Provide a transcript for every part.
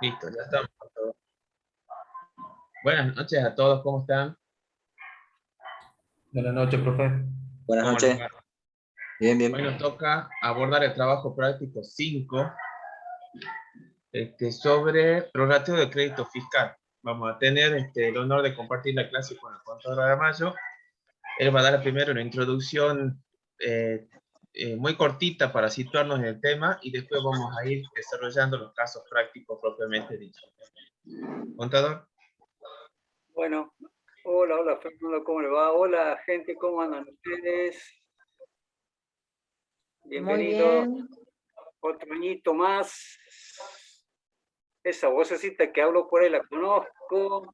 Listo, ya estamos. Buenas noches a todos, ¿cómo están? Buenas noches, profe. Buenas ¿Cómo les noches. va? Bien, bien. Hoy nos toca abordar el trabajo práctico 5 sobre prorrateo de crédito fiscal. Vamos a tener el honor de compartir la clase con el contador Aramayo. Él va a dar primero una introducción muy cortita para situarnos en el tema y después vamos a ir desarrollando los casos prácticos propiamente dichos. Contador. Bueno, hola Fernando, ¿cómo le va? Hola gente, ¿cómo andan ustedes? Bienvenido. Muy bien. Otro añito más. Esa vocecita que hablo por ahí la conozco.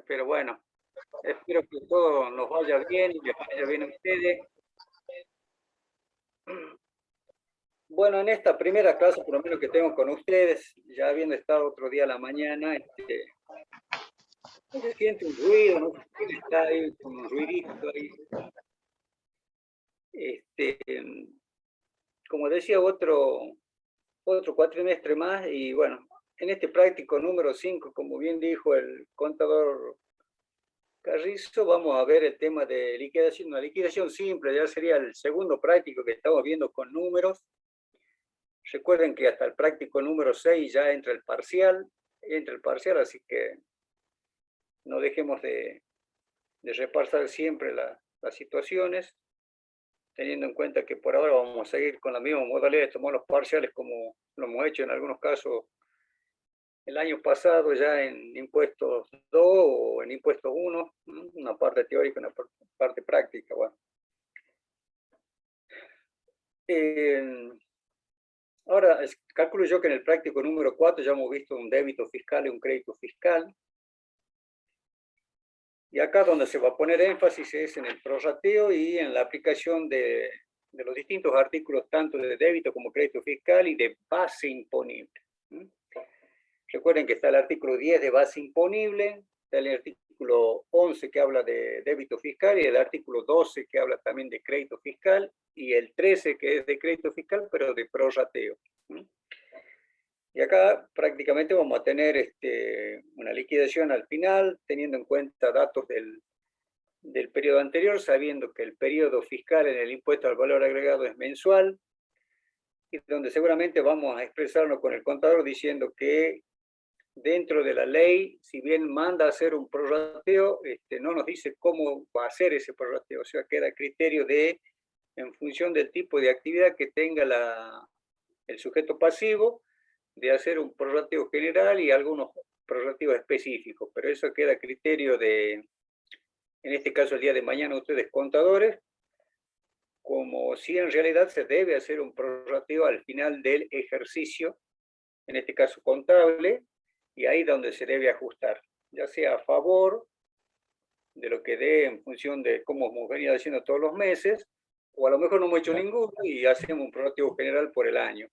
Pero bueno, espero que todo nos vaya bien y les vaya bien a ustedes. Bueno, en esta primera clase, por lo menos que tengo con ustedes, ya habiendo estado otro día a la mañana, se siente un ruido, no sé quién está ahí con un ruidito ahí. Como decía, otro cuatrimestre más y bueno, en este práctico número 5, como bien dijo el contador Carrizo, vamos a ver el tema de liquidación, una liquidación simple, ya sería el segundo práctico que estamos viendo con números. Recuerden que hasta el práctico número 6 ya entra el parcial, así que no dejemos de repasar siempre las situaciones, teniendo en cuenta que por ahora vamos a seguir con la misma modalidad de tomar los parciales como lo hemos hecho en algunos casos el año pasado, ya en impuestos 2 o en impuestos 1, una parte teórica y una parte práctica. Bueno. Ahora, calculo yo que en el práctico número 4 ya hemos visto un débito fiscal y un crédito fiscal. Y acá donde se va a poner énfasis es en el prorrateo y en la aplicación de los distintos artículos, tanto de débito como crédito fiscal y de base imponible. Recuerden que está el artículo 10 de base imponible, está el artículo 11 que habla de débito fiscal y el artículo 12 que habla también de crédito fiscal y el 13 que es de crédito fiscal pero de prorrateo. Y acá prácticamente vamos a tener una liquidación al final, teniendo en cuenta datos del periodo anterior, sabiendo que el periodo fiscal en el impuesto al valor agregado es mensual, y donde seguramente vamos a expresarnos con el contador diciendo que dentro de la ley, si bien manda a hacer un prorrateo, no nos dice cómo va a ser ese prorrateo, o sea, queda a criterio en función del tipo de actividad que tenga el sujeto pasivo, de hacer un prorrateo general y algunos prorrateos específicos, pero eso queda a criterio en este caso el día de mañana ustedes contadores, como si en realidad se debe hacer un prorrateo al final del ejercicio, en este caso contable, y ahí donde se debe ajustar, ya sea a favor de lo que dé en función de cómo hemos venido haciendo todos los meses, o a lo mejor no hemos hecho ninguno y hacemos un prorrateo general por el año.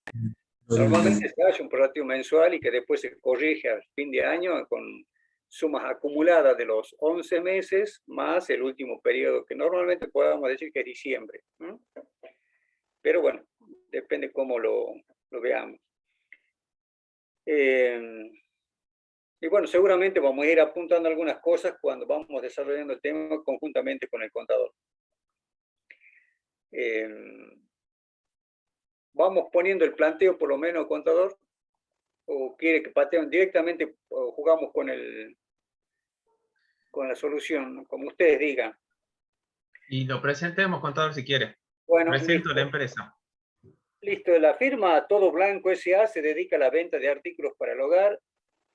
Normalmente se hace un prorrateo mensual y que después se corrige al fin de año con sumas acumuladas de los 11 meses más el último periodo, que normalmente podamos decir que es diciembre. Pero bueno, depende cómo lo veamos. Y bueno, seguramente vamos a ir apuntando algunas cosas cuando vamos desarrollando el tema conjuntamente con el contador. Vamos poniendo el planteo por lo menos, contador, o quiere que pateen directamente o jugamos con la solución, como ustedes digan. Y lo presentemos, contador, si quiere. Bueno, presento listo. la empresa. Listo, la firma Todo Blanco S.A. se dedica a la venta de artículos para el hogar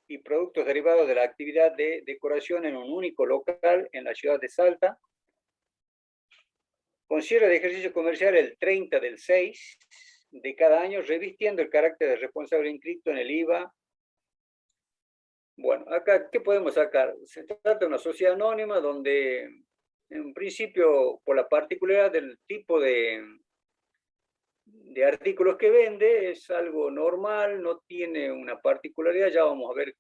y productos derivados de la actividad de decoración en un único local en la ciudad de Salta. Con cierre de ejercicio comercial el 30 del 6 de cada año, revistiendo el carácter de responsable inscrito en el IVA. Bueno, acá, ¿qué podemos sacar? Se trata de una sociedad anónima donde, en principio, por la particularidad del tipo de artículos que vende, es algo normal, no tiene una particularidad, ya vamos a ver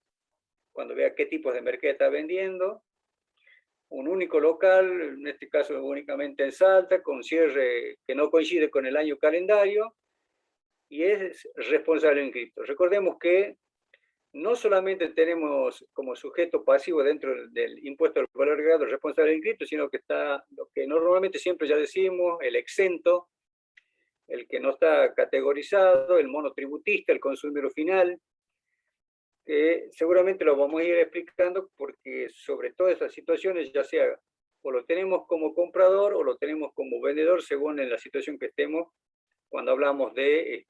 cuando vea qué tipos de mercadería está vendiendo. Un único local, en este caso únicamente en Salta, con cierre que no coincide con el año calendario, y es responsable en cripto. Recordemos que no solamente tenemos como sujeto pasivo dentro del impuesto al valor agregado responsable en cripto, sino que está lo que normalmente siempre ya decimos, el exento, el que no está categorizado, el monotributista, el consumidor final, que seguramente lo vamos a ir explicando porque sobre todas estas situaciones, ya sea o lo tenemos como comprador o lo tenemos como vendedor, según en la situación que estemos, cuando hablamos de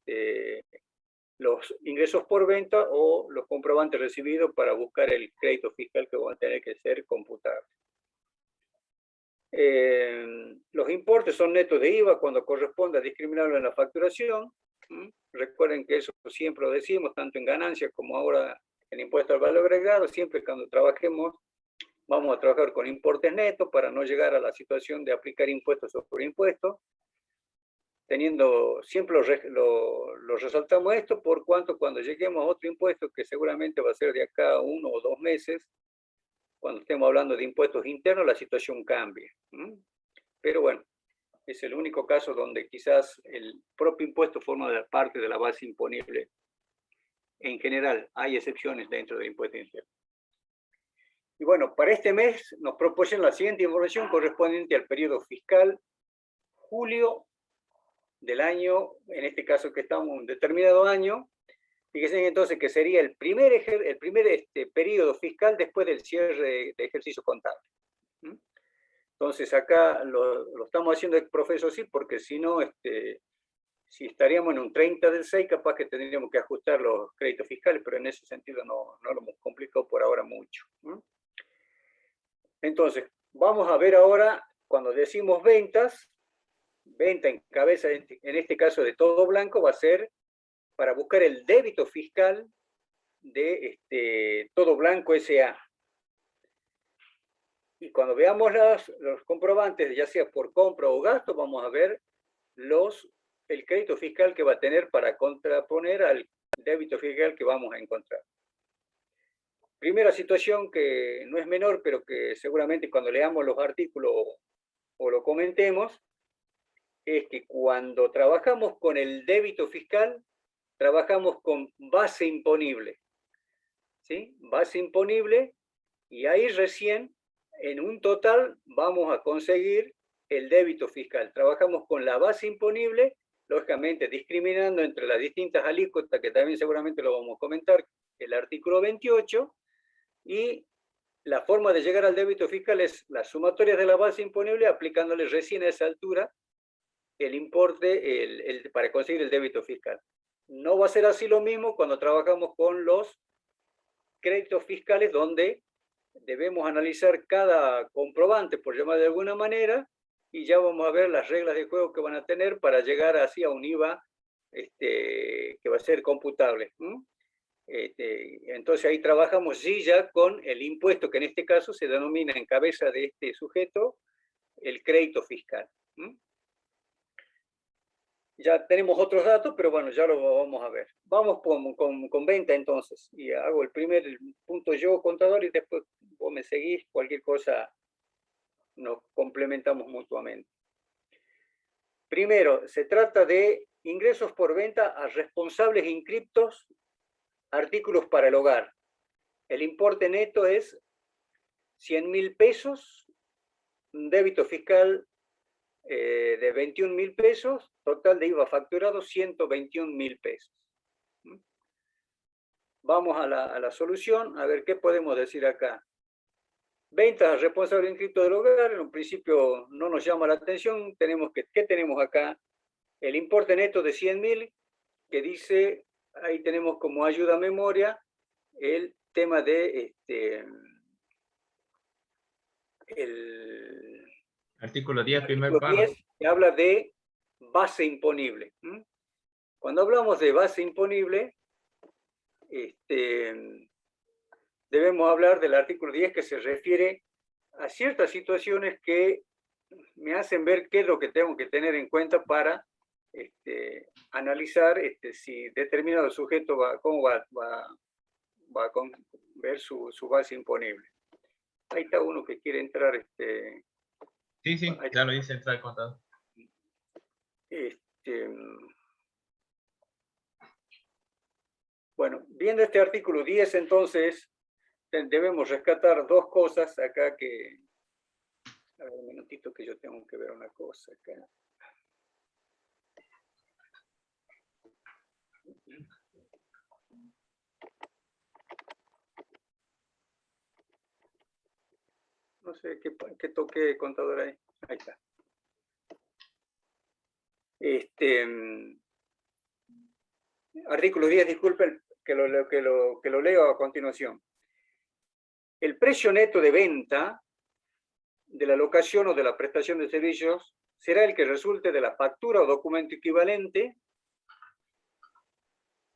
los ingresos por venta o los comprobantes recibidos para buscar el crédito fiscal que van a tener que ser computables. Los importes son netos de IVA cuando corresponde a discriminarlo en la facturación. Recuerden que eso siempre lo decimos, tanto en ganancias como ahora en impuesto al valor agregado. Siempre cuando trabajemos, vamos a trabajar con importes netos para no llegar a la situación de aplicar impuestos sobre impuestos. Siempre lo resaltamos esto por cuanto cuando lleguemos a otro impuesto, que seguramente va a ser de acá a 1 o 2 meses, cuando estemos hablando de impuestos internos, la situación cambia. Pero bueno, es el único caso donde quizás el propio impuesto forma parte de la base imponible. En general, hay excepciones dentro del impuesto interno. Y bueno, para este mes nos proporcionan la siguiente información correspondiente al periodo fiscal, julio del año, en este caso que estamos en un determinado año. Fíjense entonces que sería el primer periodo fiscal después del cierre de ejercicio contable. Entonces acá lo estamos haciendo ex profeso sí, porque si no, si estaríamos en un 30 del 6, capaz que tendríamos que ajustar los créditos fiscales, pero en ese sentido no lo hemos complicado por ahora mucho. Entonces, vamos a ver ahora, cuando decimos ventas, venta en cabeza, en este caso de todo blanco, va a ser para buscar el débito fiscal de todo blanco S.A. Y cuando veamos los comprobantes, ya sea por compra o gasto, vamos a ver el crédito fiscal que va a tener para contraponer al débito fiscal que vamos a encontrar. Primera situación que no es menor, pero que seguramente cuando leamos los artículos o lo comentemos, es que cuando trabajamos con el débito fiscal, trabajamos con base imponible. ¿Sí? Base imponible, y ahí recién, en un total, vamos a conseguir el débito fiscal. Trabajamos con la base imponible, lógicamente discriminando entre las distintas alícuotas, que también seguramente lo vamos a comentar, el artículo 28, y la forma de llegar al débito fiscal es las sumatorias de la base imponible, aplicándole recién a esa altura el importe para conseguir el débito fiscal. No va a ser así lo mismo cuando trabajamos con los créditos fiscales, donde debemos analizar cada comprobante, por llamar de alguna manera, y ya vamos a ver las reglas de juego que van a tener para llegar así a un IVA que va a ser computable. Entonces ahí trabajamos sí ya con el impuesto que en este caso se denomina en cabeza de este sujeto el crédito fiscal. Ya tenemos otros datos, pero bueno, ya lo vamos a ver. Vamos con venta entonces, y hago el primer punto yo, contador, y después vos me seguís, cualquier cosa nos complementamos mutuamente. Primero, se trata de ingresos por venta a responsables inscriptos, artículos para el hogar. El importe neto es 100.000 pesos, un débito fiscal de 21.000 pesos, total de IVA facturado 121.000 pesos. Vamos a la solución, a ver qué podemos decir acá. Ventas responsable inscrito del hogar, en un principio no nos llama la atención. ¿Qué tenemos acá? El importe neto de 100.000, que dice, ahí tenemos como ayuda a memoria, el tema de el artículo 10, primer párrafo. 10, que habla de base imponible. Cuando hablamos de base imponible, debemos hablar del artículo 10, que se refiere a ciertas situaciones que me hacen ver qué es lo que tengo que tener en cuenta para analizar si determinado sujeto cómo va a ver su base imponible. Ahí está uno que quiere entrar. Sí, ya lo dice entrar el contador. Bueno, viendo este artículo 10, entonces, debemos rescatar dos cosas acá que... A ver, un minutito que yo tengo que ver una cosa acá. No sé qué toque contador ahí. Ahí está. Artículo 10, disculpen que lo leo a continuación. El precio neto de venta de la locación o de la prestación de servicios será el que resulte de la factura o documento equivalente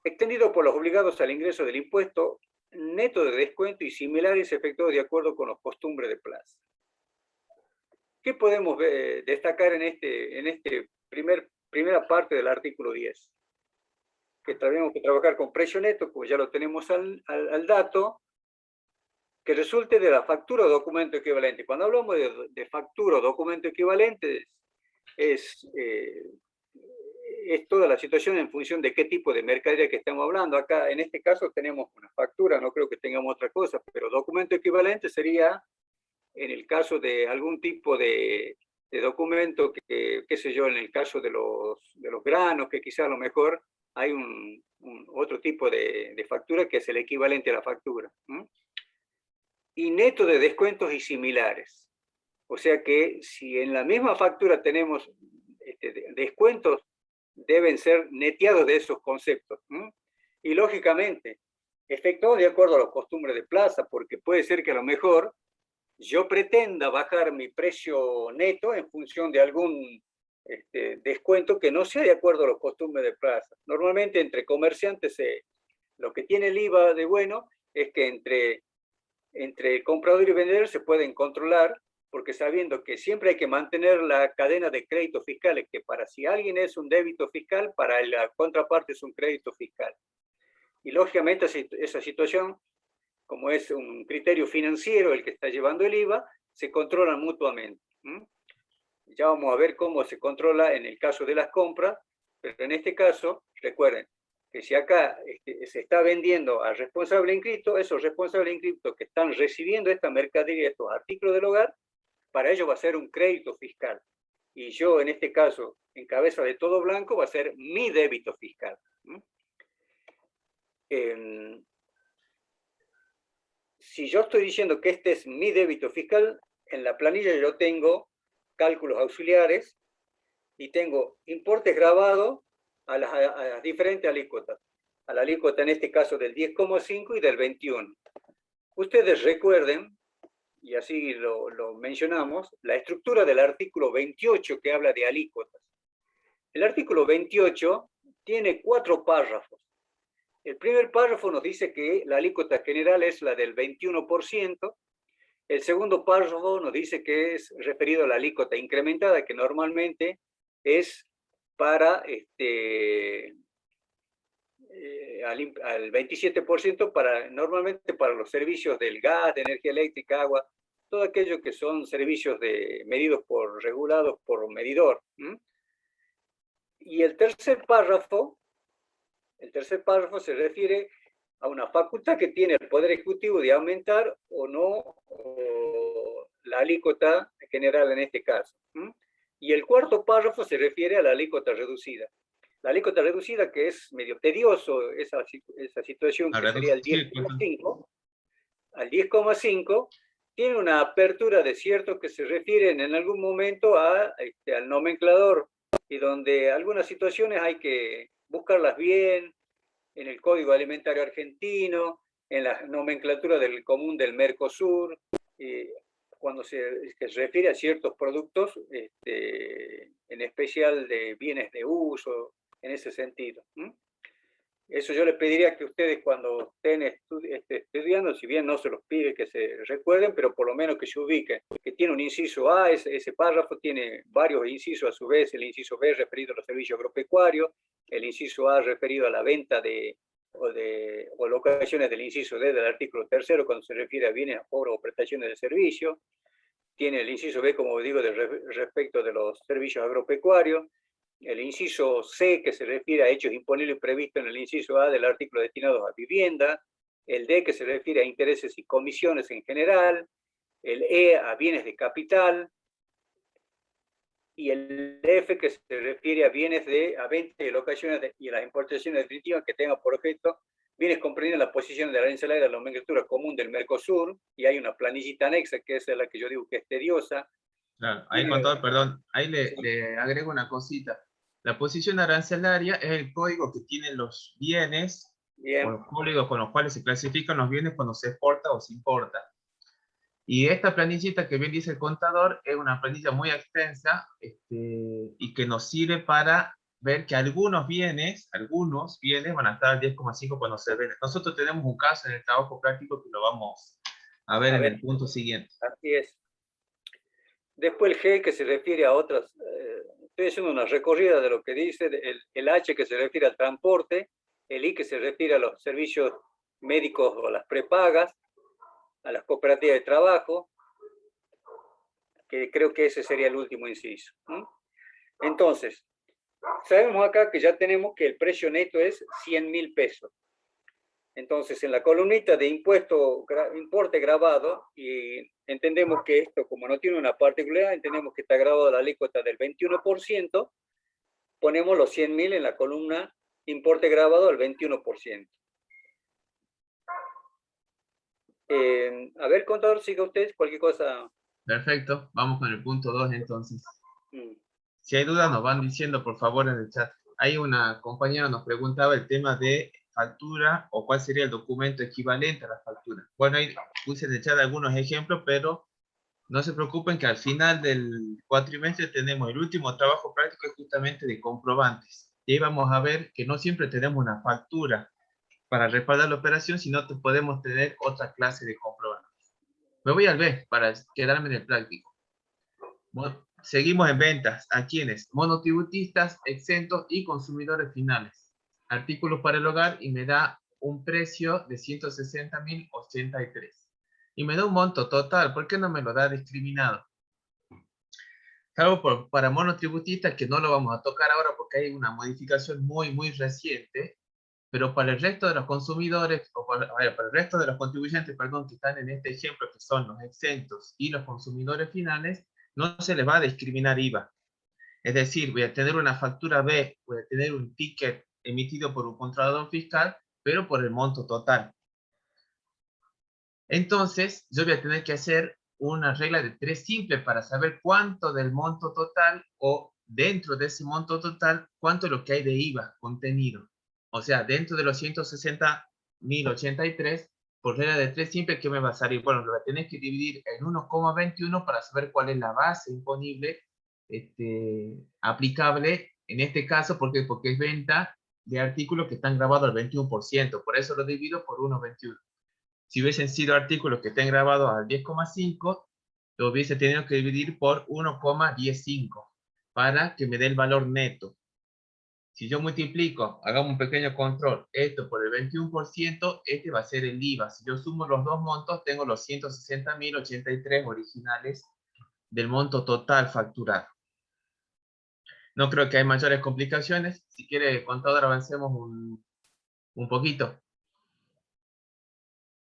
extendido por los obligados al ingreso del impuesto neto de descuento y similares efectuados de acuerdo con los costumbres de plaza. ¿Qué podemos destacar en primera parte del artículo 10? Que tenemos que trabajar con precio neto, como ya lo tenemos al dato, que resulte de la factura o documento equivalente. Cuando hablamos de factura o documento equivalente, es toda la situación en función de qué tipo de mercadería que estamos hablando. Acá, en este caso, tenemos una factura, no creo que tengamos otra cosa, pero documento equivalente sería, en el caso de algún tipo de documento, qué sé yo, en el caso de los granos, que quizá a lo mejor hay otro tipo de factura que es el equivalente a la factura. Y neto de descuentos y similares. O sea que si en la misma factura tenemos descuentos, deben ser neteados de esos conceptos. Y lógicamente, efectuados de acuerdo a las costumbres de plaza, porque puede ser que a lo mejor yo pretenda bajar mi precio neto en función de algún descuento que no sea de acuerdo a las costumbres de plaza. Normalmente entre comerciantes lo que tiene el IVA de bueno es que entre el comprador y vendedor se pueden controlar, porque sabiendo que siempre hay que mantener la cadena de créditos fiscales, que para si alguien es un débito fiscal, para la contraparte es un crédito fiscal. Y lógicamente esa situación, como es un criterio financiero el que está llevando el IVA, se controlan mutuamente. Ya vamos a ver cómo se controla en el caso de las compras, pero en este caso, recuerden, que si acá se está vendiendo al responsable inscripto, esos responsables inscriptos que están recibiendo esta mercadería, estos artículos del hogar, para ellos va a ser un crédito fiscal. Y yo, en este caso, en cabeza de todo blanco, va a ser mi débito fiscal. Si yo estoy diciendo que este es mi débito fiscal, en la planilla yo tengo cálculos auxiliares y tengo importes grabados a las diferentes alícuotas. A la alícuota en este caso del 10,5 y del 21. Ustedes recuerden, y así lo mencionamos, la estructura del artículo 28 que habla de alícuotas. El artículo 28 tiene 4 párrafos. El primer párrafo nos dice que la alícuota general es la del 21%. El segundo párrafo nos dice que es referido a la alícuota incrementada, que normalmente es para al 27%, normalmente para los servicios del gas, de energía eléctrica, agua, todo aquello que son servicios regulados por medidor. Y el tercer párrafo se refiere a una facultad que tiene el Poder Ejecutivo de aumentar o no la alícuota general en este caso. Y el cuarto párrafo se refiere a la alícuota reducida. La alícuota reducida, que es medio tedioso esa situación, que sería el 10,5, al 10,5, tiene una apertura de ciertos que se refieren en algún momento al nomenclador, y donde algunas situaciones hay que buscarlas bien, en el Código Alimentario Argentino, en la nomenclatura del común del Mercosur, cuando se refiere a ciertos productos, en especial de bienes de uso, en ese sentido. Eso yo les pediría que ustedes cuando estén estudiando, si bien no se los pide que se recuerden, pero por lo menos que se ubiquen, que tiene un inciso A, ese párrafo tiene varios incisos a su vez, el inciso B referido a los servicios agropecuarios, el inciso A referido a la venta o locaciones del inciso D del artículo 3 cuando se refiere a bienes, cobro o prestaciones de servicio, tiene el inciso B, como digo, respecto de los servicios agropecuarios, el inciso C, que se refiere a hechos imponibles previstos en el inciso A del artículo destinados a vivienda, el D, que se refiere a intereses y comisiones en general, el E a bienes de capital, y el F, que se refiere a bienes a venta y locaciones y a las importaciones definitivas que tengan por objeto bienes comprendidos en la posición de la arancelaria de la nomenclatura común del Mercosur, y hay una planillita anexa, que es la que yo digo que es tediosa. Claro, ahí con todo, perdón, ahí Sí. le agrego una cosita. La posición arancelaria es el código que tienen los bienes, Bien. o los códigos con los cuales se clasifican los bienes cuando se exporta o se importa. Y esta planillita que bien dice el contador es una planilla muy extensa y que nos sirve para ver que algunos bienes van a estar al 10,5 cuando se venden. Nosotros tenemos un caso en el trabajo práctico que lo vamos a ver en el punto siguiente. Así es. Después el G, que se refiere a otras, estoy haciendo una recorrida de lo que dice, el H, que se refiere al transporte, el I, que se refiere a los servicios médicos o las prepagas, a las cooperativas de trabajo, que creo que ese sería el último inciso. Entonces, sabemos acá que ya tenemos que el precio neto es 100.000 pesos. Entonces, en la columnita de importe grabado, y entendemos que esto, como no tiene una particularidad, entendemos que está grabado la alícuota del 21%, ponemos los 100.000 en la columna importe grabado al 21%. A ver, contador, siga usted, cualquier cosa. Perfecto, vamos con el punto 2 entonces. Si hay dudas nos van diciendo por favor en el chat. Hay una compañera nos preguntaba el tema de factura o cuál sería el documento equivalente a la factura. Bueno, ahí puse en el chat algunos ejemplos, pero no se preocupen que al final del cuatrimestre tenemos el último trabajo práctico justamente de comprobantes. Y ahí vamos a ver que no siempre tenemos una factura para respaldar la operación, sino que podemos tener otra clase de comprobantes. Me voy al B para quedarme en el práctico. Bueno, seguimos en ventas. ¿A quiénes? Monotributistas, exentos y consumidores finales. Artículos para el hogar y me da un precio de 160.083. Y me da un monto total. ¿Por qué no me lo da discriminado? Salvo para monotributistas, que no lo vamos a tocar ahora porque hay una modificación muy reciente, pero para el resto de los consumidores, o para el resto de los contribuyentes, perdón, que están en este ejemplo, que son los exentos y los consumidores finales, no se les va a discriminar IVA. Es decir, voy a tener una factura B, voy a tener un ticket emitido por un controlador fiscal, pero por el monto total. Entonces, yo voy a tener que hacer una regla de 3 simple para saber cuánto del monto total o dentro de ese monto total, cuánto es lo que hay de IVA contenido. O sea, dentro de los 160.083, por regla de 3 simple, ¿qué me va a salir? Bueno, lo voy a tener que dividir en 1,21 para saber cuál es la base imponible aplicable en este caso, porque es venta de artículos que están grabados al 21%. Por eso lo divido por 1,21. Si hubiesen sido artículos que estén grabados al 10,5, lo hubiese tenido que dividir por 1,15 para que me dé el valor neto. Si yo multiplico, hagamos un pequeño control, esto por el 21%, este va a ser el IVA. Si yo sumo los dos montos, tengo los 160.083 originales del monto total facturado. No creo que hay mayores complicaciones. Si quiere, contador, avancemos un poquito.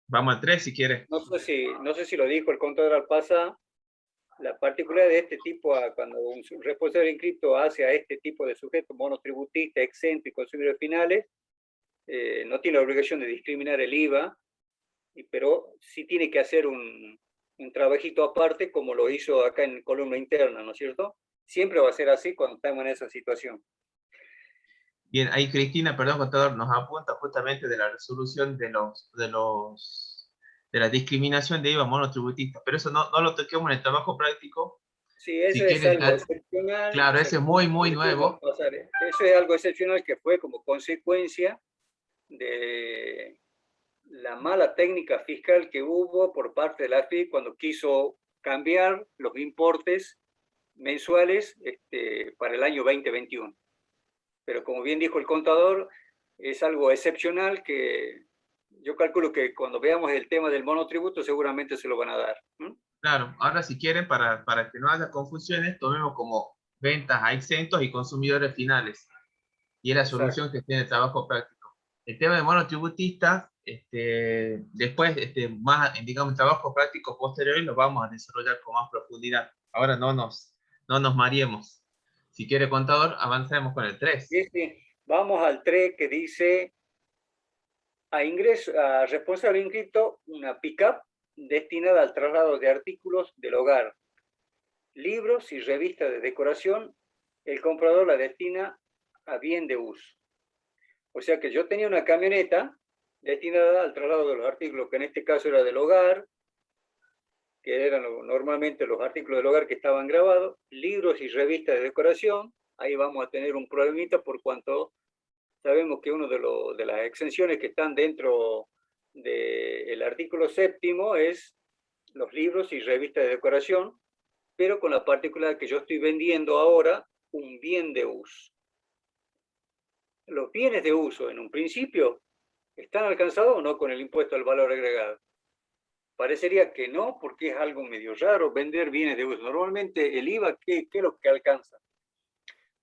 Vamos al 3 si quiere. No sé si lo dijo el contador al pasar. La particularidad de este tipo, cuando un responsable inscripto hace a este tipo de sujetos monotributista, exento y consumidores finales, no tiene la obligación de discriminar el IVA, pero sí tiene que hacer un trabajito aparte, como lo hizo acá en columna interna, ¿no es cierto? Siempre va a ser así cuando estamos en esa situación. Bien, ahí Cristina, perdón, contador, nos apunta justamente de la resolución de la discriminación de IVA monotributista, pero eso no lo toquemos en el trabajo práctico. Sí, eso si es quieres, algo excepcional. claro, ese es muy nuevo. Eso es algo excepcional que fue como consecuencia de la mala técnica fiscal que hubo por parte de la AFIP cuando quiso cambiar los importes mensuales para el año 2021. Pero como bien dijo el contador, es algo excepcional que yo calculo que cuando veamos el tema del monotributo seguramente se lo van a dar. Claro, ahora si quieren, para que no haya confusiones, tomemos como ventas a exentos y consumidores finales. Y es la Exacto. solución que tiene el trabajo práctico. El tema de monotributistas, después, más, digamos, trabajo práctico posterior, lo vamos a desarrollar con más profundidad. Ahora no nos mareemos. Si quiere, contador, avancemos con el 3. Sí, sí. Vamos al 3 que dice a responsable inscrito una pick-up destinada al traslado de artículos del hogar, libros y revistas de decoración. El comprador la destina a bien de uso. O sea que yo tenía una camioneta destinada al traslado de los artículos, que en este caso era del hogar, que eran normalmente los artículos del hogar que estaban grabados, libros y revistas de decoración. Ahí vamos a tener un problemita por cuanto sabemos que una de las exenciones que están dentro del artículo 7º es los libros y revistas de decoración, pero con la particularidad que yo estoy vendiendo ahora un bien de uso. Los bienes de uso, en un principio, ¿están alcanzados o no con el impuesto al valor agregado? Parecería que no, porque es algo medio raro vender bienes de uso. Normalmente el IVA, ¿qué es lo que alcanza?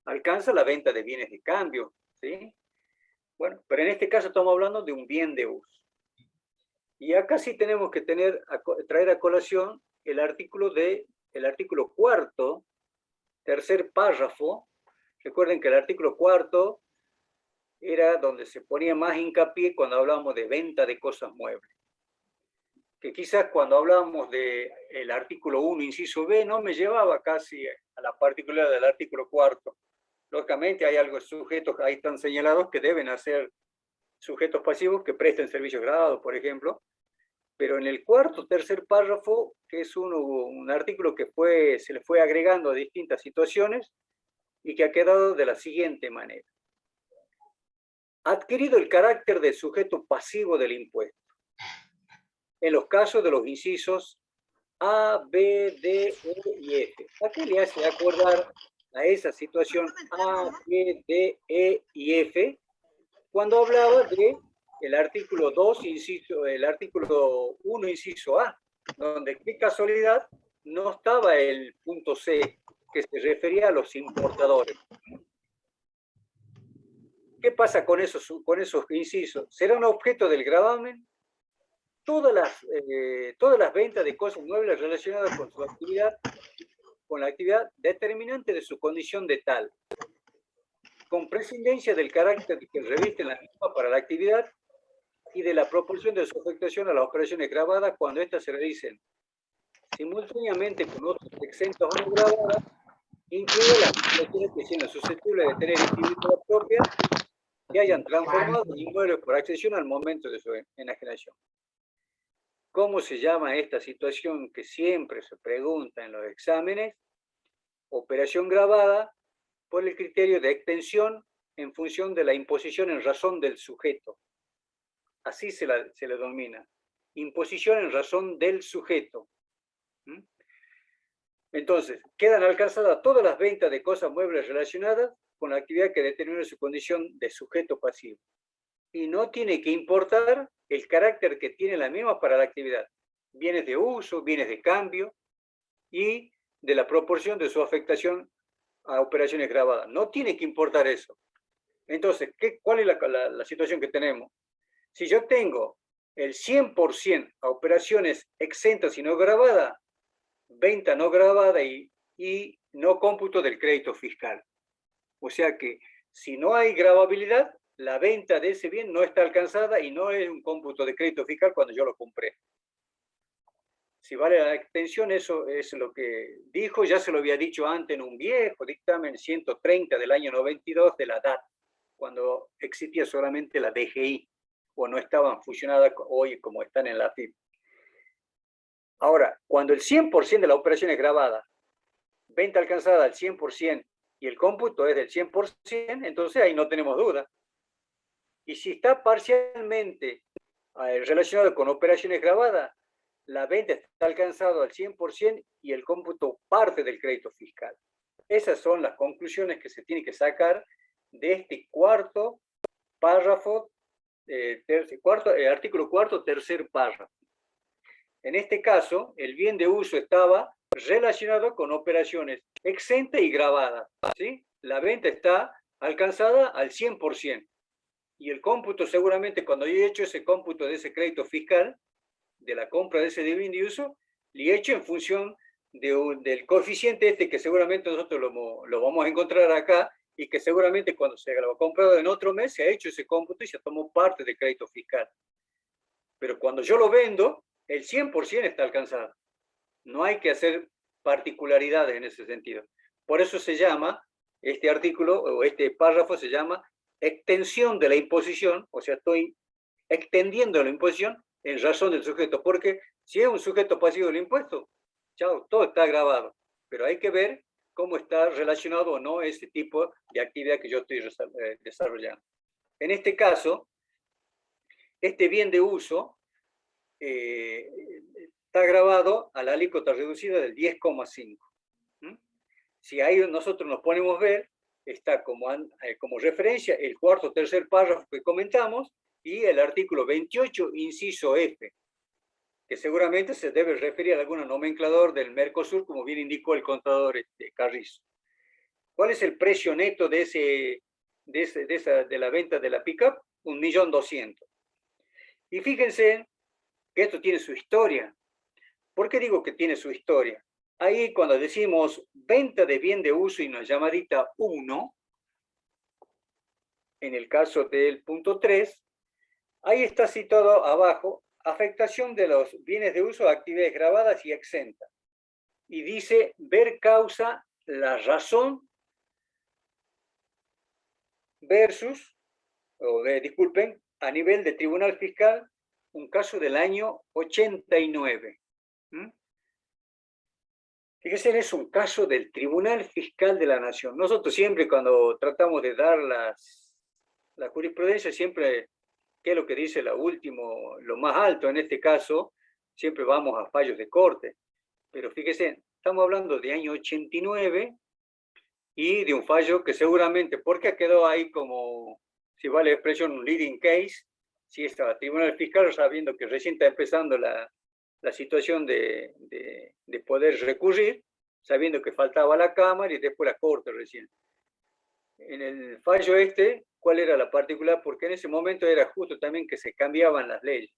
Alcanza la venta de bienes de cambio, ¿sí? Bueno, pero en este caso estamos hablando de un bien de uso. Y acá sí tenemos que traer a colación el artículo 4º, tercer párrafo. Recuerden que el artículo 4º era donde se ponía más hincapié cuando hablábamos de venta de cosas muebles. Que quizás cuando hablábamos del artículo 1, inciso B, no me llevaba casi a la particularidad del artículo 4º. Lógicamente hay algo sujetos, ahí están señalados que deben hacer sujetos pasivos que presten servicios grabados, por ejemplo, pero en el tercer párrafo, que es un artículo que se le fue agregando a distintas situaciones y que ha quedado de la siguiente manera. Adquirido el carácter de sujeto pasivo del impuesto, en los casos de los incisos A, B, D, E y F. ¿A qué le hace acordar a esa situación A, B, D, E y F? Cuando hablaba de el artículo 2, el artículo 1, inciso A, donde qué casualidad no estaba el punto C, que se refería a los importadores. ¿Qué pasa con esos incisos? ¿Serán objeto del gravamen? Todas las ventas de cosas muebles relacionadas con su actividad, con la actividad determinante de su condición de tal, con prescindencia del carácter que reviste la misma para la actividad y de la proporción de su afectación a las operaciones grabadas cuando éstas se realicen simultáneamente con otros exentos o no grabadas, incluidas las situaciones que sean susceptibles de tener individualidad propia que hayan transformado el inmueble por accesión al momento de su enajenación. ¿Cómo se llama esta situación que siempre se pregunta en los exámenes? Operación gravada por el criterio de extensión en función de la imposición en razón del sujeto. Así se le denomina. Imposición en razón del sujeto. Entonces, quedan alcanzadas todas las ventas de cosas muebles relacionadas con la actividad que determina su condición de sujeto pasivo. Y no tiene que importar el carácter que tiene la misma para la actividad. Bienes de uso, bienes de cambio y de la proporción de su afectación a operaciones grabadas. No tiene que importar eso. Entonces, ¿cuál es la situación que tenemos? Si yo tengo el 100% a operaciones exentas y no grabadas, venta no grabada y no cómputo del crédito fiscal. O sea que si no hay gravabilidad, la venta de ese bien no está alcanzada y no es un cómputo de crédito fiscal cuando yo lo compré. Si vale la extensión, eso es lo que dijo, ya se lo había dicho antes en un viejo dictamen 130 del año 92 de la DAT, cuando existía solamente la DGI, o no estaban fusionadas hoy como están en la FIP. Ahora, cuando el 100% de la operación es grabada, venta alcanzada al 100% y el cómputo es del 100%, entonces ahí no tenemos duda. Y si está parcialmente relacionado con operaciones grabadas, la venta está alcanzada al 100% y el cómputo parte del crédito fiscal. Esas son las conclusiones que se tienen que sacar de este cuarto párrafo, artículo 4, tercer párrafo. En este caso, el bien de uso estaba relacionado con operaciones exentas y grabadas, ¿sí? La venta está alcanzada al 100%. Y el cómputo, seguramente, cuando yo he hecho ese cómputo de ese crédito fiscal, de la compra de ese bien de uso, le he hecho en función del coeficiente este que seguramente nosotros lo vamos a encontrar acá y que seguramente cuando se lo ha comprado en otro mes se ha hecho ese cómputo y se tomó parte del crédito fiscal. Pero cuando yo lo vendo, el 100% está alcanzado. No hay que hacer particularidades en ese sentido. Por eso se llama, este artículo o este párrafo se llama extensión de la imposición, o sea, estoy extendiendo la imposición en razón del sujeto, porque si es un sujeto pasivo del impuesto, chao, todo está grabado, pero hay que ver cómo está relacionado o no ese tipo de actividad que yo estoy desarrollando. En este caso, este bien de uso está grabado a la alícuota reducida del 10,5. Si ahí nosotros nos ponemos a ver, está como referencia el cuarto o tercer párrafo que comentamos y el artículo 28, inciso F, que seguramente se debe referir a algún nomenclador del Mercosur, como bien indicó el contador Carrizo. ¿Cuál es el precio neto de la venta de la pickup? 1.200.000. Y fíjense que esto tiene su historia. ¿Por qué digo que tiene su historia? Ahí cuando decimos venta de bien de uso y una llamadita 1, en el caso del punto 3, ahí está citado abajo, afectación de los bienes de uso a actividades grabadas y exentas. Y dice, ver causa, la razón versus, disculpen, a nivel de tribunal fiscal, un caso del año 89. Fíjense, es un caso del Tribunal Fiscal de la Nación. Nosotros siempre cuando tratamos de dar la jurisprudencia, siempre, ¿qué es lo que dice lo más alto en este caso? Siempre vamos a fallos de corte. Pero fíjense, estamos hablando de año 89 y de un fallo que seguramente, porque quedó ahí como, si vale la expresión, un leading case, si está el Tribunal Fiscal sabiendo que recién está empezando la situación de poder recurrir, sabiendo que faltaba la Cámara y después la Corte recién. En el fallo ¿cuál era la particular? Porque en ese momento era justo también que se cambiaban las leyes.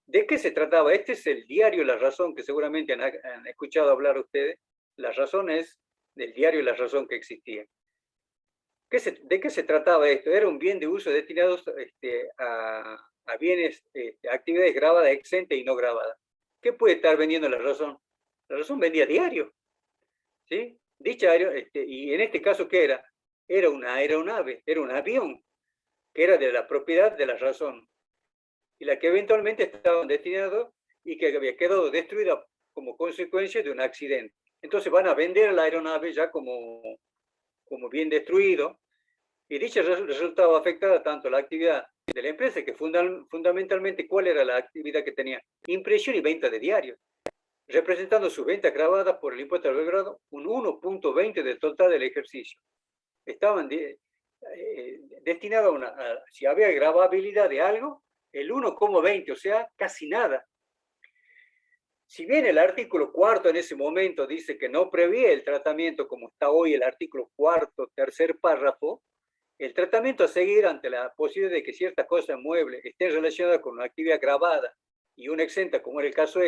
¿De qué se trataba? Este es el diario La Razón, que seguramente han escuchado hablar ustedes. La Razón es del diario La Razón que existía. ¿De qué se trataba esto? Era un bien de uso destinado a bienes, actividades grabadas, exentas y no grabadas. ¿Qué puede estar vendiendo La Razón? La Razón vendía diario, ¿sí? Y en este caso, ¿qué era? Era una aeronave, era un avión, que era de la propiedad de La Razón, y la que eventualmente estaba destinado y que había quedado destruida como consecuencia de un accidente. Entonces van a vender la aeronave ya como bien destruido, y dicha resultaba afectada tanto la actividad de la empresa, que fundamentalmente, ¿cuál era la actividad que tenía? Impresión y venta de diarios, representando sus ventas grabadas por el impuesto al grado un 1.20 del total del ejercicio. Estaban destinados si había grababilidad de algo, el 1,20, o sea, casi nada. Si bien el artículo 4 en ese momento dice que no prevé el tratamiento como está hoy el artículo 4, tercer párrafo, el tratamiento a seguir ante la posibilidad de que ciertas cosas muebles estén relacionadas con una actividad grabada y una exenta, como era el caso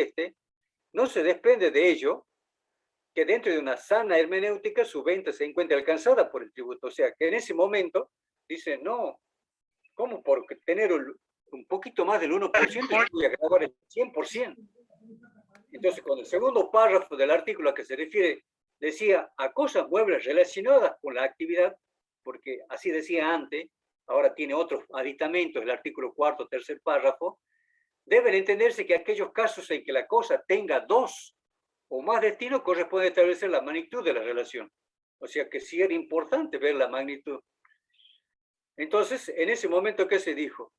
no se desprende de ello que dentro de una sana hermenéutica su venta se encuentre alcanzada por el tributo. O sea, que en ese momento dice, no, ¿cómo por tener un poquito más del 1% voy a grabar el 100%? Entonces, con el segundo párrafo del artículo a que se refiere, decía a cosas muebles relacionadas con la actividad, porque así decía antes, ahora tiene otros aditamentos, el artículo 4, tercer párrafo, deben entenderse que aquellos casos en que la cosa tenga dos o más destinos corresponde establecer la magnitud de la relación. O sea que sí era importante ver la magnitud. Entonces, en ese momento, ¿qué se dijo?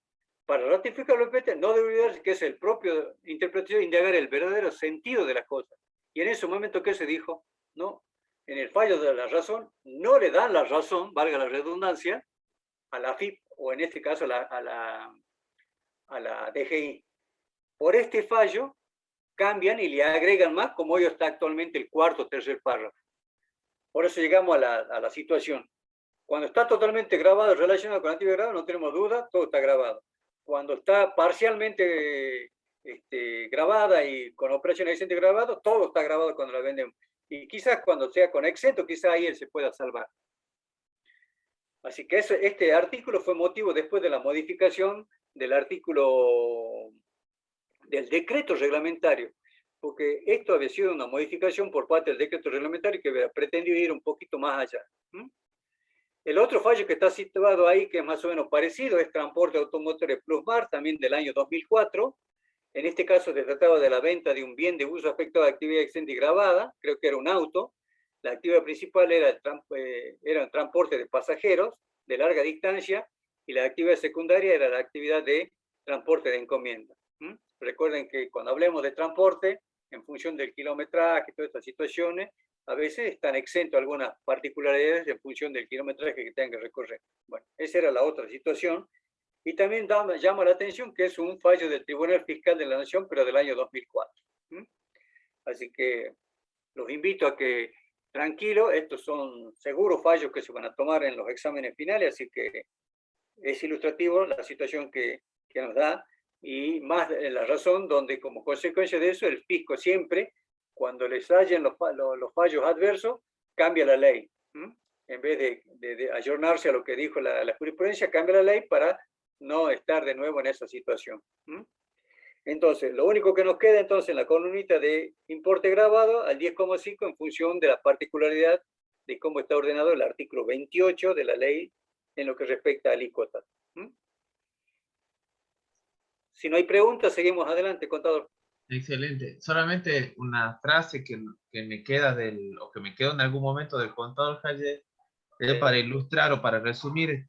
Para ratificar lo que no debe olvidarse que es el propio interpretación indagar el verdadero sentido de las cosas. Y en ese momento, ¿qué se dijo? No, en el fallo de La Razón, no le dan la razón, valga la redundancia, a la AFIP, o en este caso a la DGI. Por este fallo, cambian y le agregan más, como hoy está actualmente el cuarto o tercer párrafo. Por eso llegamos a la situación. Cuando está totalmente grabado, relacionado con la actividad grabada, no tenemos duda, todo está grabado. Cuando está parcialmente grabada y con operación exento grabado, todo está grabado cuando la vendemos. Y quizás cuando sea con exento, quizás ahí él se pueda salvar. Así que este artículo fue motivo después de la modificación del artículo del decreto reglamentario, porque esto había sido una modificación por parte del decreto reglamentario que había pretendido ir un poquito más allá. El otro fallo que está situado ahí, que es más o menos parecido, es Transporte Automotores Plusmar, también del año 2004. En este caso se trataba de la venta de un bien de uso afectado de actividad exenta y grabada, creo que era un auto. La actividad principal era el transporte de pasajeros de larga distancia y la actividad secundaria era la actividad de transporte de encomienda. Recuerden que cuando hablemos de transporte, en función del kilometraje y todas estas situaciones, a veces están exentos algunas particularidades en función del kilometraje que tengan que recorrer. Bueno, esa era la otra situación. Y también llama la atención que es un fallo del Tribunal Fiscal de la Nación, pero del año 2004. Así que los invito a que, tranquilo, estos son seguros fallos que se van a tomar en los exámenes finales, así que es ilustrativo la situación que nos da, y más la razón donde como consecuencia de eso el fisco siempre, cuando les hallen los fallos adversos, cambia la ley. En vez de ayornarse a lo que dijo la jurisprudencia, cambia la ley para no estar de nuevo en esa situación. Entonces, lo único que nos queda entonces en la columnita de importe grabado al 10,5 en función de la particularidad de cómo está ordenado el artículo 28 de la ley en lo que respecta a alícuotas. Si no hay preguntas, seguimos adelante, contador. Excelente. Solamente una frase que me queda o que me quedó en algún momento del contador Hayek, para ilustrar o para resumir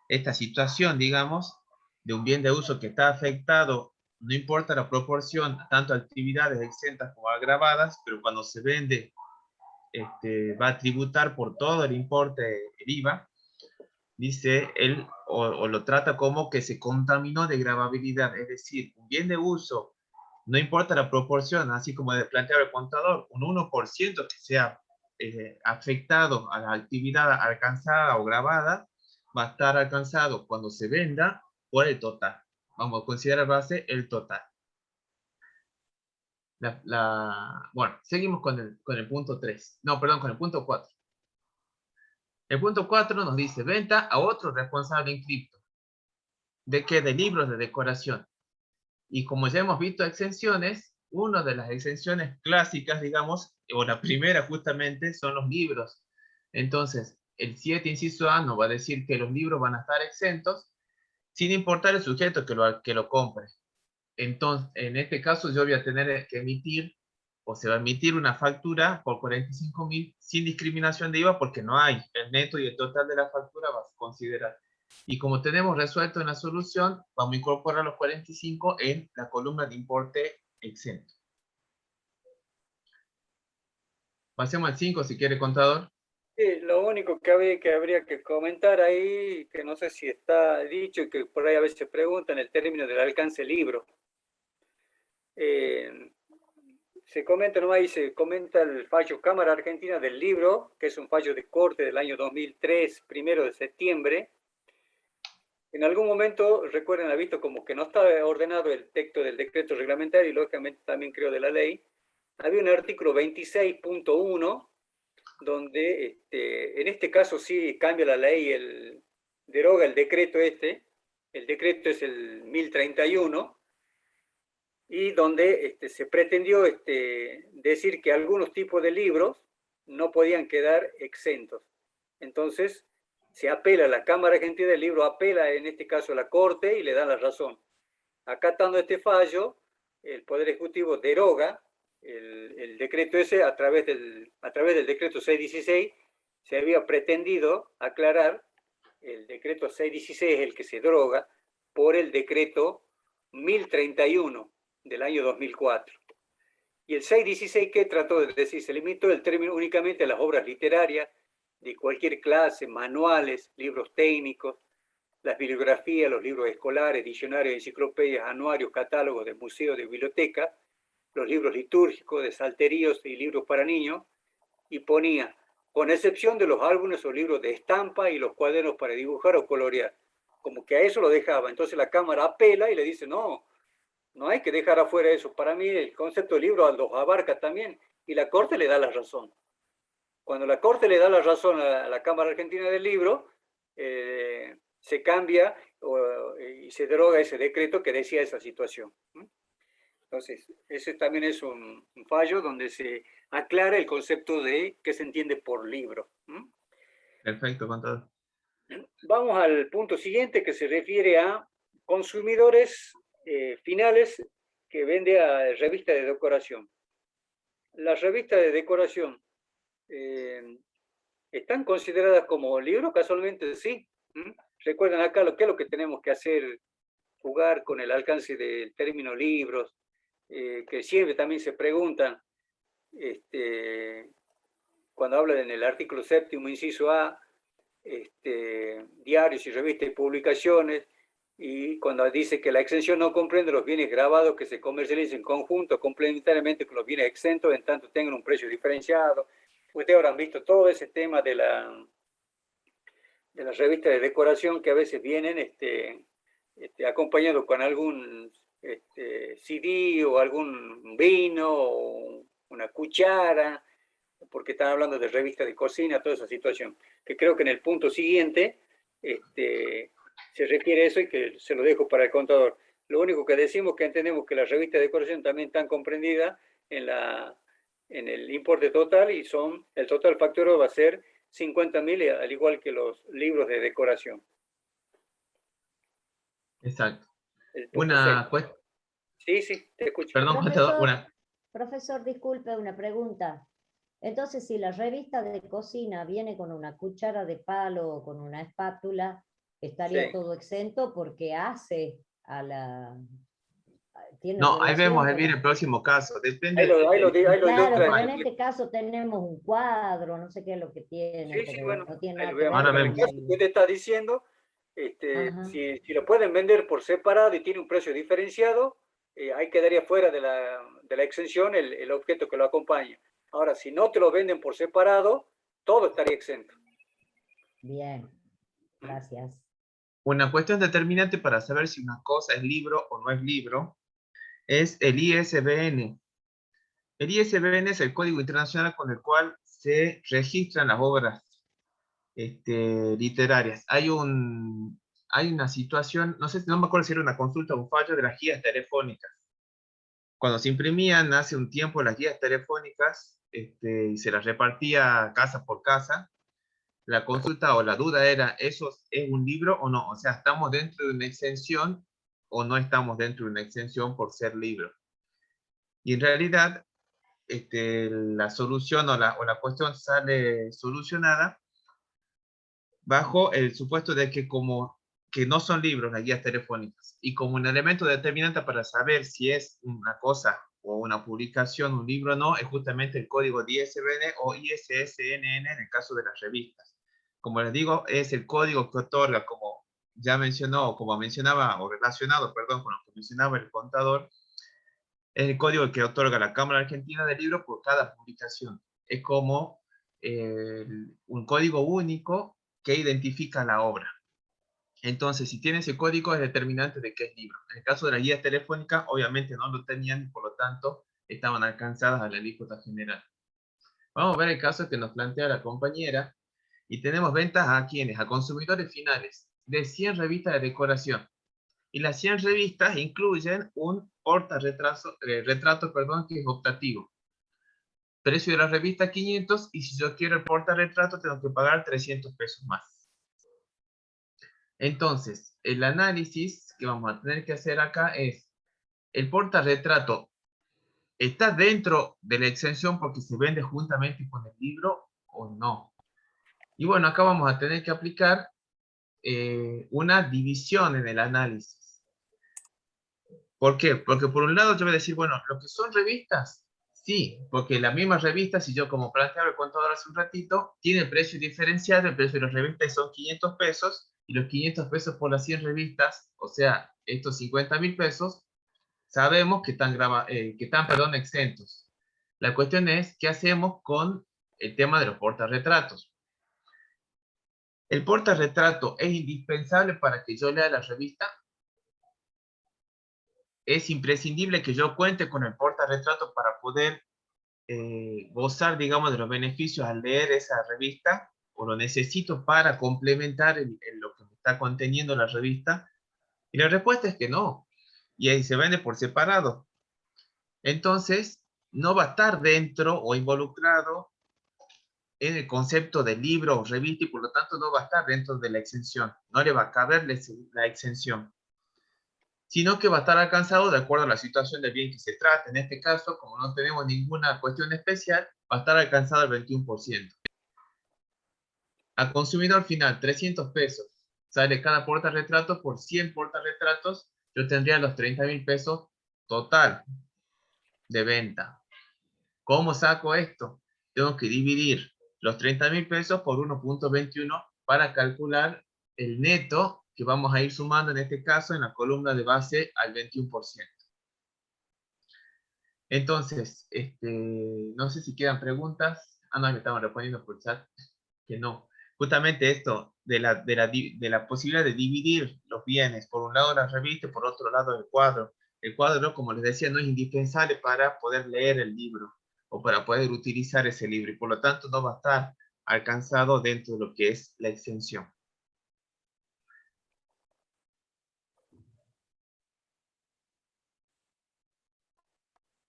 esta situación, digamos, de un bien de uso que está afectado, no importa la proporción, tanto a actividades exentas como agravadas, pero cuando se vende, va a tributar por todo el importe el IVA, dice él, o lo trata como que se contaminó de gravabilidad, es decir, un bien de uso, no importa la proporción, así como planteaba el contador, un 1% que sea afectado a la actividad alcanzada o grabada, va a estar alcanzado cuando se venda por el total. Vamos a considerar base el total. Bueno, seguimos con el punto 3. No, perdón, con el punto 4. El punto 4 nos dice venta a otro responsable inscripto. ¿De qué? De libros de decoración. Y como ya hemos visto exenciones, una de las exenciones clásicas, digamos, o la primera justamente, son los libros. Entonces, el 7 inciso A nos va a decir que los libros van a estar exentos, sin importar el sujeto que lo compre. Entonces, en este caso yo voy a tener que emitir, o se va a emitir una factura por 45.000 sin discriminación de IVA, porque no hay. El neto y el total de la factura va a considerar. Y como tenemos resuelto en la solución, vamos a incorporar los 45 en la columna de importe exento. Pasemos al 5 si quiere, contador. Sí, lo único que habría que comentar ahí, que no sé si está dicho y que por ahí a veces preguntan, el término del alcance libro. Se comenta nomás y se comenta el fallo Cámara Argentina del Libro, que es un fallo de corte del año 2003, 1 de septiembre. En algún momento, recuerden, ha visto como que no estaba ordenado el texto del decreto reglamentario y lógicamente también creo de la ley. Había un artículo 26.1 donde en este caso sí cambia la ley, deroga el decreto el decreto es el 1031, y donde se pretendió decir que algunos tipos de libros no podían quedar exentos. Entonces, se apela a la Cámara Argentina del Libro, apela en este caso a la Corte y le da la razón. Acatando este fallo, el Poder Ejecutivo deroga el decreto ese a través del decreto 616. Se había pretendido aclarar, el decreto 616 es el que se deroga por el decreto 1031 del año 2004. Y el 616, ¿qué trató de decir? Se limitó el término únicamente a las obras literarias de cualquier clase, manuales, libros técnicos, las bibliografías, los libros escolares, diccionarios, enciclopedias, anuarios, catálogos de museos, de bibliotecas, los libros litúrgicos, de salterios y libros para niños, y ponía, con excepción de los álbumes o libros de estampa y los cuadernos para dibujar o colorear. Como que a eso lo dejaba. Entonces la Cámara apela y le dice, no, no hay que dejar afuera eso. Para mí el concepto de libro los abarca también, y la Corte le da la razón. Cuando la Corte le da la razón a la Cámara Argentina del Libro, se cambia y se deroga ese decreto que decía esa situación. Entonces, ese también es un fallo donde se aclara el concepto de qué se entiende por libro. Perfecto, contador. Vamos al punto siguiente, que se refiere a consumidores finales que vende a revistas de decoración. Las revistas de decoración están consideradas como libros, casualmente sí. Recuerden acá qué es lo que tenemos que hacer, jugar con el alcance del término libros, que siempre también se preguntan, cuando hablan en el artículo 7º, inciso A, diarios y revistas y publicaciones, y cuando dice que la exención no comprende los bienes grabados que se comercialicen en conjunto, complementariamente con los bienes exentos, en tanto tengan un precio diferenciado. Ustedes habrán visto todo ese tema de las revistas de decoración que a veces vienen acompañados con algún CD o algún vino o una cuchara, porque están hablando de revistas de cocina, toda esa situación, que creo que en el punto siguiente se refiere a eso, y que se lo dejo para el contador. Lo único que decimos es que entendemos que las revistas de decoración también están comprendidas en el importe total, y el total facturado va a ser 50.000, al igual que los libros de decoración. Exacto. Una cuestión. Sí, te escucho. Perdón, contador, Profesor, disculpe, una pregunta. Entonces, si la revista de cocina viene con una cuchara de palo o con una espátula, estaría todo exento porque hace a la... No, ahí vemos el próximo caso. Depende. Claro, pero en este caso tenemos un cuadro, no sé qué es lo que tiene. Sí, bueno, no tiene nada que ver. ¿Qué te está diciendo? Si lo pueden vender por separado y tiene un precio diferenciado, ahí quedaría fuera de la exención el objeto que lo acompaña. Ahora, si no te lo venden por separado, todo estaría exento. Bien, gracias. Una cuestión determinante para saber si una cosa es libro o no es libro es el ISBN. El ISBN es el código internacional con el cual se registran las obras literarias. Hay una situación, no me acuerdo si era una consulta o un fallo de las guías telefónicas. Cuando se imprimían hace un tiempo las guías telefónicas y se las repartía casa por casa, la consulta o la duda era, ¿eso es un libro o no? O sea, ¿estamos dentro de una exención o no estamos dentro de una exención por ser libro? Y en realidad, la solución o la cuestión sale solucionada bajo el supuesto de que que no son libros las guías telefónicas, y como un elemento determinante para saber si es una cosa o una publicación, un libro o no, es justamente el código de ISBN o ISSNN en el caso de las revistas. Como les digo, es el código que otorga, como ya mencionó, o como mencionaba, o relacionado, perdón, con lo que mencionaba el contador, es el código que otorga la Cámara Argentina del Libro por cada publicación. Es como un código único que identifica la obra. Entonces, si tiene ese código, es determinante de qué es libro. En el caso de las guías telefónicas, obviamente no lo tenían y por lo tanto estaban alcanzadas a la alícuota general. Vamos a ver el caso que nos plantea la compañera, y tenemos ventas a quienes, a consumidores finales, de 100 revistas de decoración. Y las 100 revistas incluyen un portarretrato, que es optativo. Precio de la revista 500, y si yo quiero el portarretrato tengo que pagar 300 pesos más. Entonces, el análisis que vamos a tener que hacer acá es, ¿el portarretrato está dentro de la exención porque se vende juntamente con el libro o no? Y bueno, acá vamos a tener que aplicar una división en el análisis. ¿Por qué? Porque por un lado yo voy a decir, bueno, lo que son revistas, sí, porque la misma revista, si yo como planteaba el contador hace un ratito, tiene precio diferenciado, el precio de las revistas son 500 pesos, y los 500 pesos por las 100 revistas, o sea, estos 50.000 pesos, sabemos que están exentos. La cuestión es, ¿qué hacemos con el tema de los portarretratos? ¿El portarretrato es indispensable para que yo lea la revista? ¿Es imprescindible que yo cuente con el portarretrato para poder gozar, digamos, de los beneficios al leer esa revista? ¿O lo necesito para complementar lo que me está conteniendo la revista? Y la respuesta es que no. Y ahí se vende por separado. Entonces, no va a estar dentro o involucrado en el concepto de libro o revista y por lo tanto no va a estar dentro de la exención. No le va a caber la exención, sino que va a estar alcanzado de acuerdo a la situación del bien que se trata. En este caso, como no tenemos ninguna cuestión especial, va a estar alcanzado el 21%. Al consumidor final, 300 pesos. Sale cada portarretrato. Por 100 portarretratos, yo tendría los 30.000 pesos total de venta. ¿Cómo saco esto? Tengo que dividir los 30.000 pesos por 1.21 para calcular el neto que vamos a ir sumando en este caso en la columna de base al 21%. Entonces, no sé si quedan preguntas. Ah, no, me estaban respondiendo por chat que no. Justamente esto de la posibilidad de dividir los bienes, por un lado la revista y por otro lado el cuadro. El cuadro, como les decía, no es indispensable para poder leer el libro o para poder utilizar ese libro y por lo tanto no va a estar alcanzado dentro de lo que es la exención.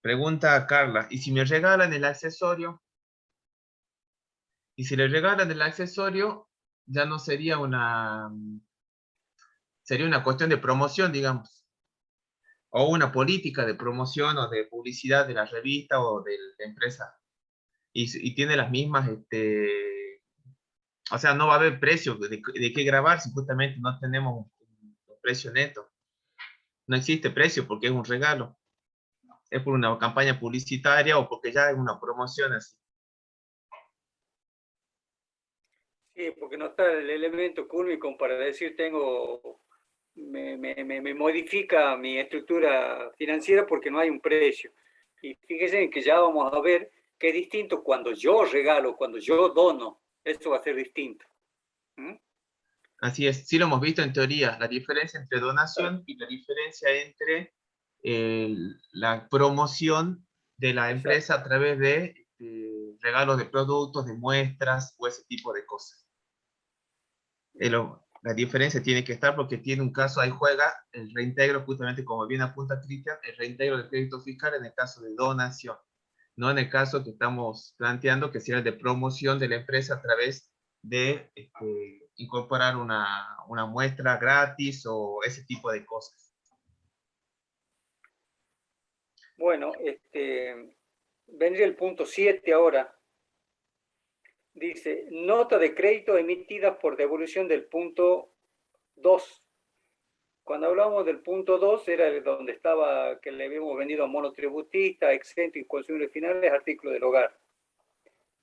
Pregunta a Carla, ¿y si me regalan el accesorio? Y si le regalan el accesorio, ya no sería sería una cuestión de promoción, digamos, o una política de promoción o de publicidad de la revista o de la empresa. Y tiene las mismas, o sea, no va a haber precio de qué grabar si justamente no tenemos un precio neto. No existe precio porque es un regalo. Es por una campaña publicitaria o porque ya es una promoción así. Sí, porque no está el elemento cúrmico para decir me modifica mi estructura financiera porque no hay un precio. Y fíjense que ya vamos a ver que es distinto cuando yo regalo, cuando yo dono. Esto va a ser distinto. ¿Mm? Así es, sí lo hemos visto en teoría, la diferencia entre donación y la diferencia entre la promoción de la empresa a través de regalos de productos, de muestras o ese tipo de cosas. La diferencia tiene que estar porque tiene un caso, ahí juega el reintegro, justamente como bien apunta Cristian, el reintegro del crédito fiscal en el caso de donación, no en el caso que estamos planteando, que sería el de promoción de la empresa a través de incorporar una muestra gratis o ese tipo de cosas. Bueno, vendría el punto 7 ahora. Dice, nota de crédito emitida por devolución del punto 2. Cuando hablamos del punto 2, era donde estaba que le habíamos vendido a monotributista, exento y consumidores finales, artículo del hogar.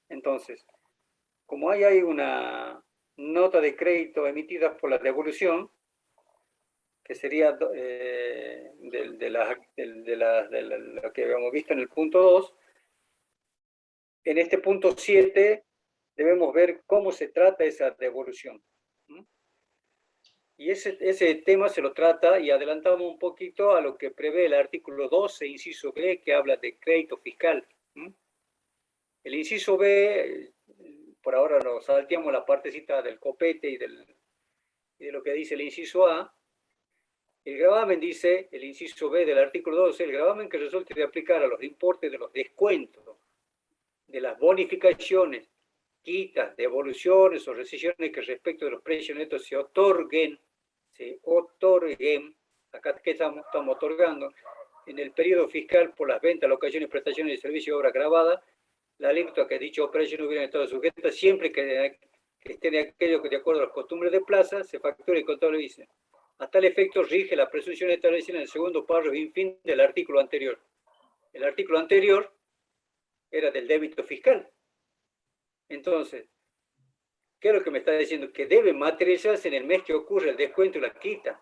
Entonces, como hay una nota de crédito emitida por la devolución, que sería lo que habíamos visto en el punto 2, en este punto 7 debemos ver cómo se trata esa devolución. Y ese tema se lo trata y adelantamos un poquito a lo que prevé el artículo 12, inciso B, que habla de crédito fiscal. El inciso B, por ahora nos salteamos la partecita del copete y de lo que dice el inciso A. El gravamen dice, el inciso B del artículo 12, el gravamen que resulte de aplicar a los importes de los descuentos, de las bonificaciones, quitas, devoluciones o rescisiones que respecto de los precios netos se otorguen, acá que estamos otorgando, en el periodo fiscal por las ventas, locaciones, prestaciones y servicios de obra grabada, la alícuota que dicha operación no hubiera estado sujeta siempre que estén aquello que de acuerdo a las costumbres de plaza se factura y contabilice. A tal efecto rige la presunción establecida en el segundo párrafo y fin del artículo anterior. El artículo anterior era del débito fiscal. Entonces, ¿qué es lo que me está diciendo? Que debe materializarse en el mes que ocurre el descuento y la quita.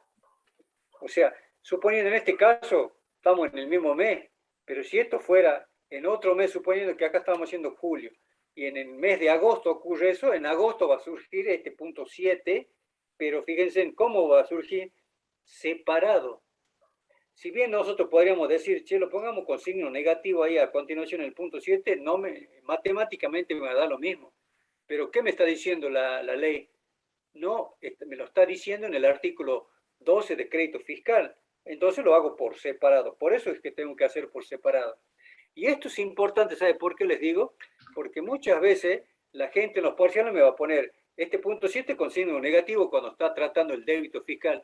O sea, suponiendo en este caso estamos en el mismo mes, pero si esto fuera en otro mes, suponiendo que acá estamos haciendo julio, y en el mes de agosto ocurre eso, en agosto va a surgir este punto 7, pero fíjense en cómo va a surgir separado. Si bien nosotros podríamos decir, che, lo pongamos con signo negativo ahí a continuación en el punto 7, matemáticamente me va a dar lo mismo. Pero ¿qué me está diciendo la ley? No, me lo está diciendo en el artículo 12 de crédito fiscal. Entonces lo hago por separado. Por eso es que tengo que hacer por separado. Y esto es importante, ¿sabe por qué les digo? Porque muchas veces la gente en los parciales me va a poner este punto 7 con signo negativo cuando está tratando el débito fiscal.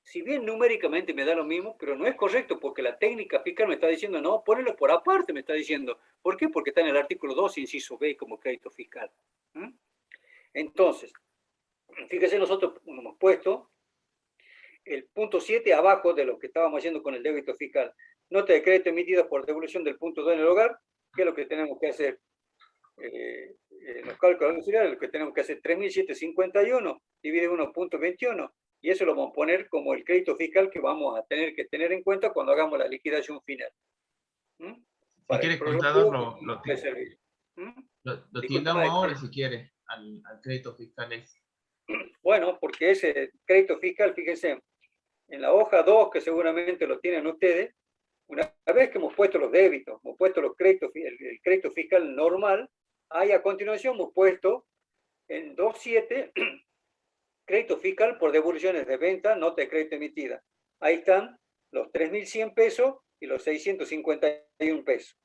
Si bien numéricamente me da lo mismo, pero no es correcto porque la técnica fiscal me está diciendo, no, ponelo por aparte, me está diciendo. ¿Por qué? Porque está en el artículo 2, inciso B, como crédito fiscal. Entonces, fíjese, nosotros hemos puesto el punto 7 abajo de lo que estábamos haciendo con el débito fiscal. Nota de crédito emitida por devolución del punto 2 en el hogar. ¿Qué es lo que tenemos que hacer? Los cálculos auxiliares, lo que tenemos que hacer, 3.751 divide 1.21. Y eso lo vamos a poner como el crédito fiscal que vamos a tener que tener en cuenta cuando hagamos la liquidación final. Si quiere, contador, lo tildamos ahora si quiere, al crédito fiscal ese. Bueno, porque ese crédito fiscal, fíjense, en la hoja 2, que seguramente lo tienen ustedes, una vez que hemos puesto los débitos, hemos puesto los créditos, el crédito fiscal normal, ahí a continuación hemos puesto en 2.7 crédito fiscal por devoluciones de venta, nota de crédito emitida. Ahí están los 3.100 pesos y los 651 pesos.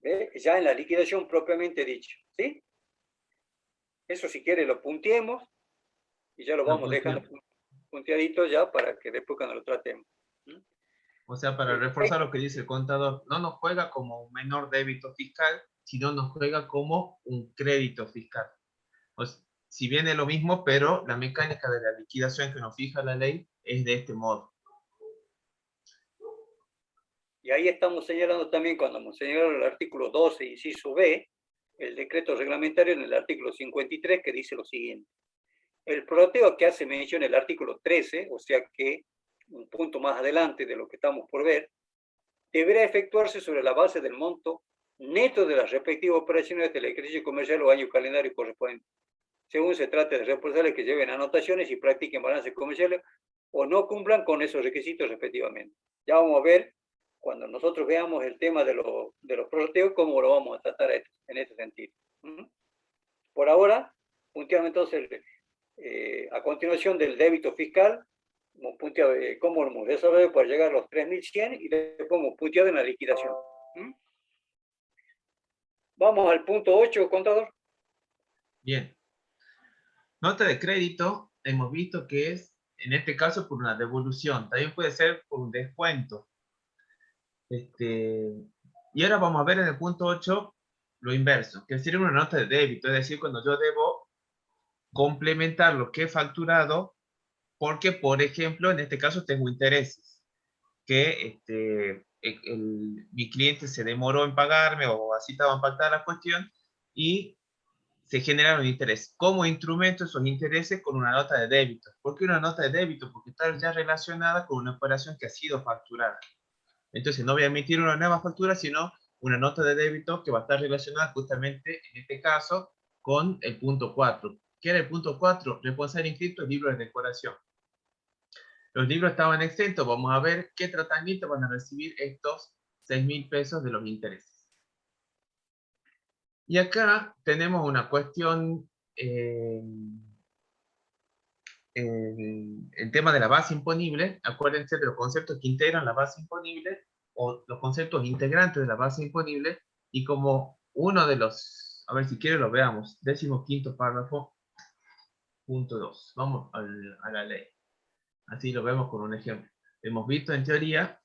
¿Ve? Ya en la liquidación propiamente dicho, ¿sí? Eso si quiere lo punteemos y ya lo vamos dejando punteadito ya para que después cuando lo tratemos. O sea, para reforzar lo que dice el contador, no nos juega como un menor débito fiscal, sino nos juega como un crédito fiscal. Pues, si bien es lo mismo, pero la mecánica de la liquidación que nos fija la ley es de este modo. Y ahí estamos señalando también, cuando hemos señalado el artículo 12, inciso B, el decreto reglamentario en el artículo 53, que dice lo siguiente. El prorrateo que hace mención el artículo 13, o sea que un punto más adelante de lo que estamos por ver, deberá efectuarse sobre la base del monto neto de las respectivas operaciones del ejercicio comercial o año calendario correspondiente, según se trate de responsables que lleven anotaciones y practiquen balances comerciales o no cumplan con esos requisitos respectivamente. Ya vamos a ver, cuando nosotros veamos el tema de los prorrateos, cómo lo vamos a tratar en este sentido. Por ahora, punteamos entonces a continuación del débito fiscal, hemos punteado cómo lo hemos desarrollado para llegar a los 3.100 y después hemos punteado en la liquidación. Vamos al punto 8, contador. Bien. Nota de crédito, hemos visto que es, en este caso, por una devolución. También puede ser por un descuento. Y ahora vamos a ver en el punto 8 lo inverso, que sería una nota de débito, es decir, cuando yo debo complementar lo que he facturado, porque, por ejemplo, en este caso tengo intereses, que mi cliente se demoró en pagarme o así estaba impactada la cuestión y se generaron intereses. Como instrumento esos intereses con una nota de débito. ¿Por qué una nota de débito? Porque está ya relacionada con una operación que ha sido facturada. Entonces no voy a emitir una nueva factura, sino una nota de débito que va a estar relacionada justamente, en este caso, con el punto 4. ¿Qué era el punto 4? Responsable inscrito, libros de decoración. Los libros estaban exentos. Vamos a ver qué tratamiento van a recibir estos 6.000 pesos de los intereses. Y acá tenemos una cuestión, el tema de la base imponible. Acuérdense de los conceptos que integran la base imponible o los conceptos integrantes de la base imponible, y como uno de los, a ver si quiere lo veamos, 15º párrafo, punto 2. Vamos a la ley. Así lo vemos con un ejemplo. Hemos visto en teoría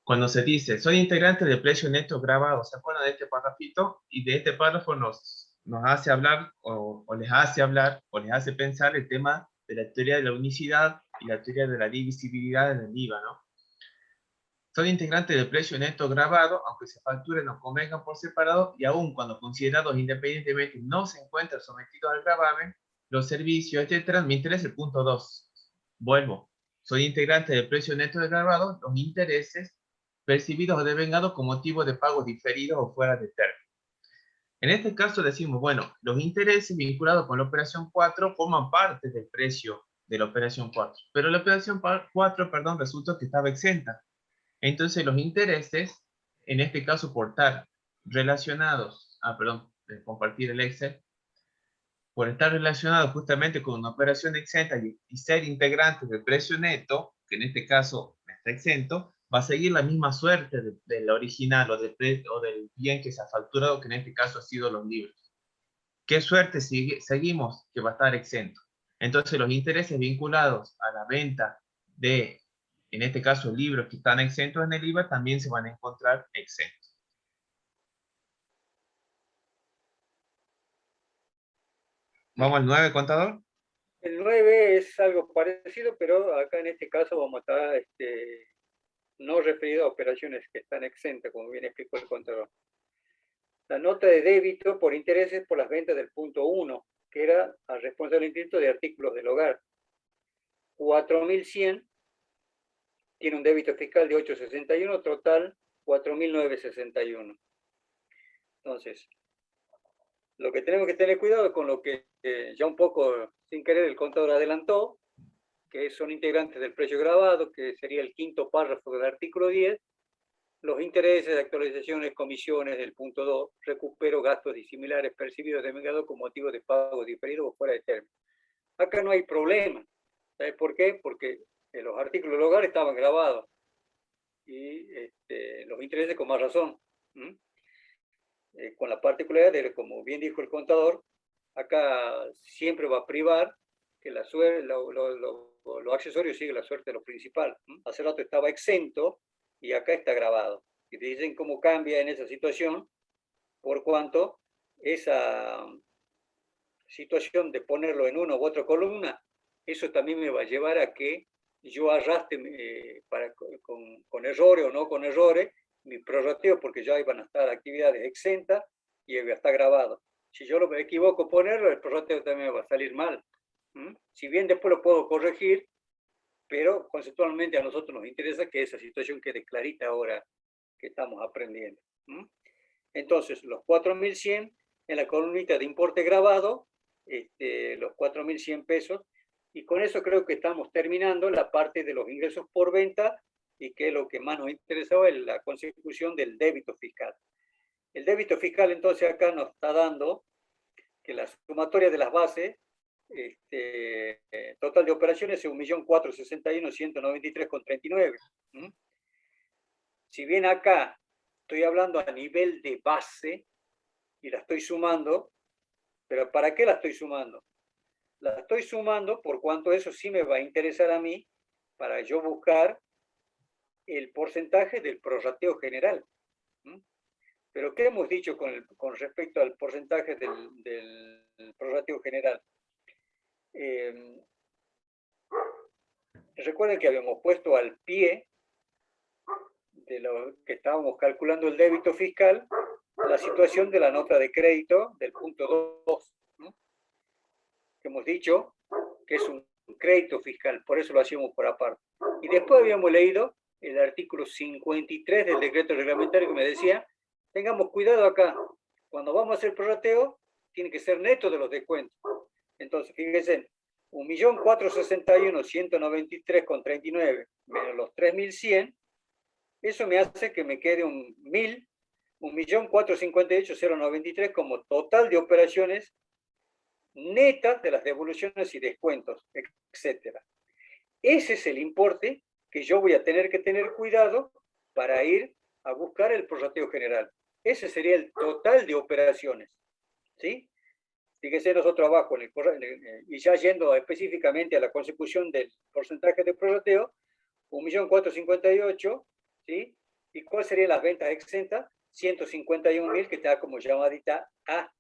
cuando se dice, soy integrante del precio neto grabado, ¿se acuerdan de este párrafito? Y de este párrafo nos hace hablar, o les hace hablar, o les hace pensar el tema de la teoría de la unicidad y la teoría de la divisibilidad en el IVA, ¿no? son integrantes del precio neto grabado, aunque se facturen o convengan por separado, y aun cuando considerados independientemente no se encuentran sometidos al gravamen, los servicios, etc. Me interesa el punto 2. Vuelvo. Son integrantes del precio neto grabado los intereses percibidos o devengados con motivo de pagos diferidos o fuera de término. En este caso decimos, bueno, los intereses vinculados con la operación 4 forman parte del precio de la operación 4, pero la operación 4, perdón, resulta que estaba exenta. Entonces los intereses, en este caso por estar relacionados, compartir el Excel, por estar relacionados justamente con una operación exenta y ser integrantes del precio neto, que en este caso está exento, va a seguir la misma suerte del original o del bien que se ha facturado, que en este caso ha sido los libros. ¿Qué suerte seguimos? Que va a estar exento. Entonces los intereses vinculados a la venta de, en este caso, libros que están exentos en el IVA, también se van a encontrar exentos. ¿Vamos al 9, contador? El 9 es algo parecido, pero acá en este caso vamos a estar no referido a operaciones que están exentas, como bien explicó el contador. La nota de débito por intereses por las ventas del punto 1, que era al responsable inscrito de artículos del hogar. 4.100 tiene un débito fiscal de 861, total 4.961. Entonces, lo que tenemos que tener cuidado es con lo que ya un poco sin querer el contador adelantó, que son integrantes del precio grabado, que sería el quinto párrafo del artículo 10, los intereses, actualizaciones, comisiones del punto 2, recupero gastos disimilares percibidos de devengados con motivo de pago diferido o fuera de término. Acá no hay problema. ¿Sabes por qué? Porque los artículos del hogar estaban grabados y los intereses con más razón. Con la particularidad de, como bien dijo el contador, acá siempre va a privar que la suerte, lo accesorio sigue la suerte de lo principal. Hace rato estaba exento y acá está grabado. Y te dicen cómo cambia en esa situación, por cuanto esa situación de ponerlo en una u otra columna, eso también me va a llevar a que yo arrastre con errores o no con errores mi prorrateo, porque ya iban a estar actividades exentas y va a estar grabado. Si yo me equivoco ponerlo, el prorrateo también me va a salir mal. Si bien después lo puedo corregir, pero conceptualmente a nosotros nos interesa que esa situación quede clarita ahora que estamos aprendiendo. Entonces, los 4.100 en la columnita de importe grabado, los 4.100 pesos, y con eso creo que estamos terminando la parte de los ingresos por venta, y que lo que más nos interesaba es la consecución del débito fiscal. El débito fiscal entonces acá nos está dando que la sumatoria de las bases, total de operaciones es 1.461.193,39. Si bien acá estoy hablando a nivel de base y la estoy sumando, pero ¿para qué la estoy sumando? La estoy sumando por cuanto eso sí me va a interesar a mí para yo buscar el porcentaje del prorrateo general. Pero ¿qué hemos dicho con respecto al porcentaje del prorrateo general? Recuerden que habíamos puesto al pie de lo que estábamos calculando el débito fiscal la situación de la nota de crédito del punto 2, que hemos dicho que es un crédito fiscal, por eso lo hacíamos por aparte. Y después habíamos leído el artículo 53 del decreto reglamentario que me decía, tengamos cuidado acá, cuando vamos a hacer prorrateo, tiene que ser neto de los descuentos. Entonces, fíjense, 1.461.193,39 menos los 3.100, eso me hace que me quede 1.458.093 como total de operaciones netas de las devoluciones y descuentos, etc. Ese es el importe que yo voy a tener que tener cuidado para ir a buscar el prorrateo general. Ese sería el total de operaciones. ¿Sí? Fíjense nosotros abajo, y ya yendo específicamente a la consecución del porcentaje de prorrateo, 1.458.000, ¿sí? ¿Y cuáles serían las ventas exentas? 151.000, que está como llamadita A.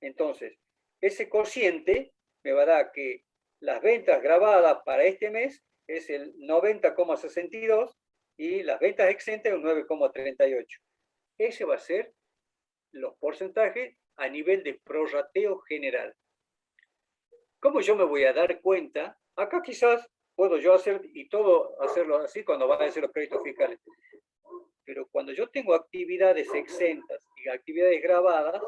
Entonces, ese cociente me va a dar que las ventas grabadas para este mes es el 90,62 y las ventas exentas un 9,38. Ese va a ser los porcentajes a nivel de prorrateo general. ¿Cómo yo me voy a dar cuenta? Acá quizás puedo yo hacer y todo hacerlo así cuando van a ser los créditos fiscales. Pero cuando yo tengo actividades exentas y actividades grabadas,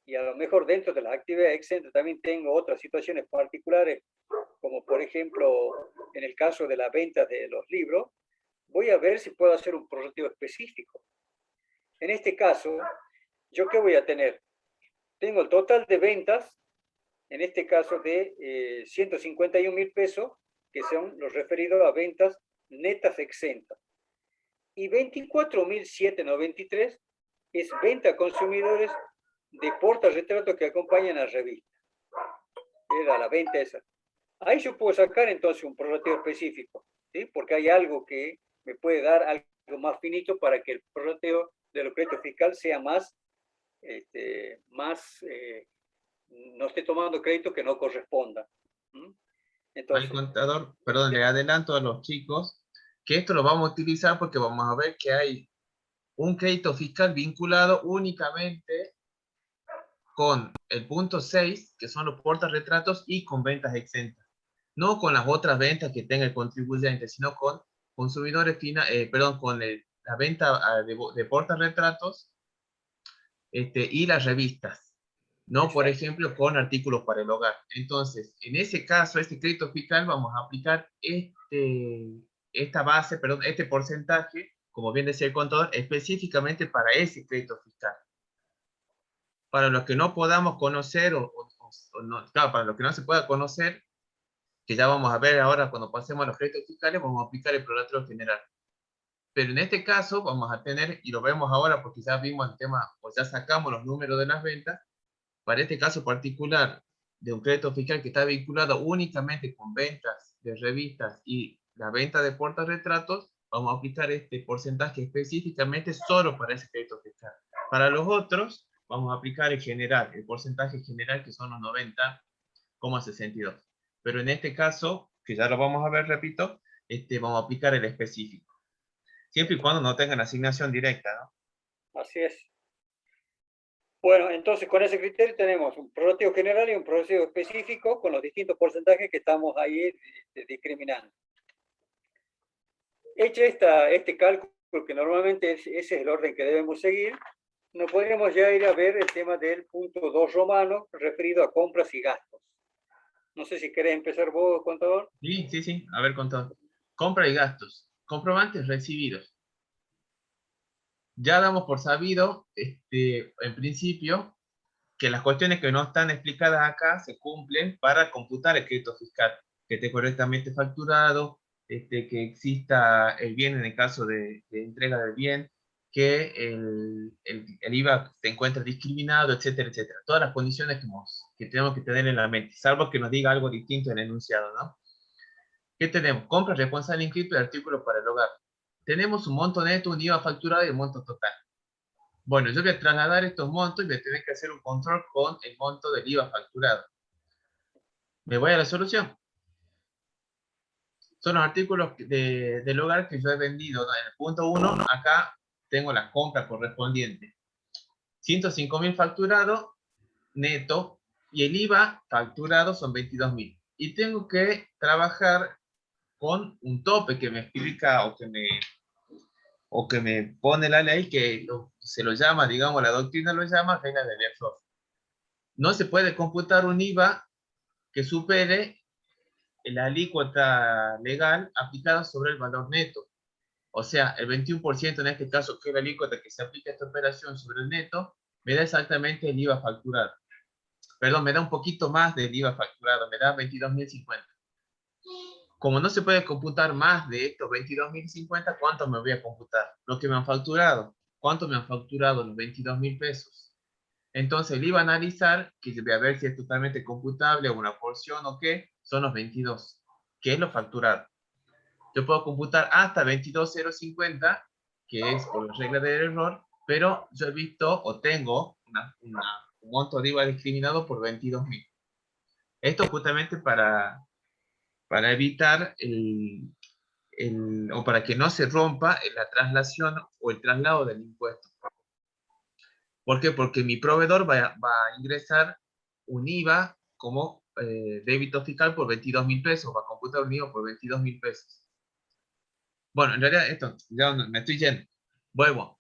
y a lo mejor dentro de las actividades exentas también tengo otras situaciones particulares, como por ejemplo en el caso de la venta de los libros, voy a ver si puedo hacer un prorrateo específico. En este caso, ¿yo qué voy a tener? Tengo el total de ventas, en este caso de 151.000 pesos, que son los referidos a ventas netas exentas. Y 24.793 es venta a consumidores de portarretratos que acompañan a la revista. Era la venta esa. Ahí yo puedo sacar entonces un prorrateo específico, ¿sí? Porque hay algo que me puede dar algo más finito para que el prorrateo de los créditos fiscales sea más, no esté tomando crédito que no corresponda. Entonces, contador, perdón, le adelanto a los chicos que esto lo vamos a utilizar porque vamos a ver que hay un crédito fiscal vinculado únicamente con el punto 6, que son los portarretratos, y con ventas exentas. No con las otras ventas que tenga el contribuyente, sino con consumidores con la venta de portarretratos y las revistas. No, por ejemplo, con artículos para el hogar. Entonces, en ese caso, este crédito fiscal, vamos a aplicar este porcentaje, como bien decía el contador, específicamente para ese crédito fiscal. Para los que no podamos conocer, claro, para los que no se pueda conocer, que ya vamos a ver ahora cuando pasemos a los créditos fiscales, vamos a aplicar el prorrateo general. Pero en este caso vamos a tener, y lo vemos ahora porque ya vimos el tema, o ya sacamos los números de las ventas, para este caso particular de un crédito fiscal que está vinculado únicamente con ventas de revistas y la venta de portarretratos, vamos a aplicar este porcentaje específicamente solo para ese crédito fiscal. Para los otros, vamos a aplicar el general, el porcentaje general, que son los 90,62. Pero en este caso, que ya lo vamos a ver, repito, vamos a aplicar el específico. Siempre y cuando no tengan asignación directa, ¿no? Así es. Bueno, entonces con ese criterio tenemos un prorrateo general y un prorrateo específico con los distintos porcentajes que estamos ahí discriminando. Hecho este cálculo, que normalmente ese es el orden que debemos seguir, nos podríamos ya ir a ver el tema del punto 2 romano referido a compras y gastos. No sé si querés empezar vos, contador. Sí. A ver, contador. Compra y gastos. Comprobantes recibidos. Ya damos por sabido, en principio, que las cuestiones que no están explicadas acá se cumplen para computar el crédito fiscal, que esté correctamente facturado, que exista el bien en el caso de entrega del bien, que el IVA se encuentra discriminado, etcétera, etcétera. Todas las condiciones que tenemos que tener en la mente, salvo que nos diga algo distinto en el enunciado, ¿no? ¿Qué tenemos? Compra responsable inscrito de artículos para el hogar. Tenemos un monto neto, un IVA facturado y un monto total. Bueno, yo voy a trasladar estos montos y voy a tener que hacer un control con el monto del IVA facturado. Me voy a la solución. Son los artículos del hogar que yo he vendido. En el punto 1, acá tengo la compra correspondiente. 105.000 facturado neto y el IVA facturado son 22.000. Y tengo que trabajar con un tope que me explica o que me pone la ley, que se lo llama, digamos, la doctrina lo llama regla del error. No se puede computar un IVA que supere la alícuota legal aplicada sobre el valor neto. O sea, el 21% en este caso, que es la alícuota que se aplica a esta operación sobre el neto, me da exactamente el IVA facturado. Perdón, me da un poquito más del IVA facturado, me da 22.050. Como no se puede computar más de estos 22.050, ¿cuánto me voy a computar? Lo que me han facturado. ¿Cuánto me han facturado? Los 22.000 pesos. Entonces, el IVA a analizar, que voy a ver si es totalmente computable o una porción o qué, son los 22, que es lo facturado. Yo puedo computar hasta 22.050, que es por la regla del error, pero yo he visto o tengo un monto de IVA discriminado por 22.000. Esto justamente para evitar o para que no se rompa la traslación o el traslado del impuesto. ¿Por qué? Porque mi proveedor va a ingresar un IVA como débito fiscal por 22.000 pesos, va a computar un IVA por 22.000 pesos. Bueno, en realidad esto, ya me estoy yendo. Vuelvo.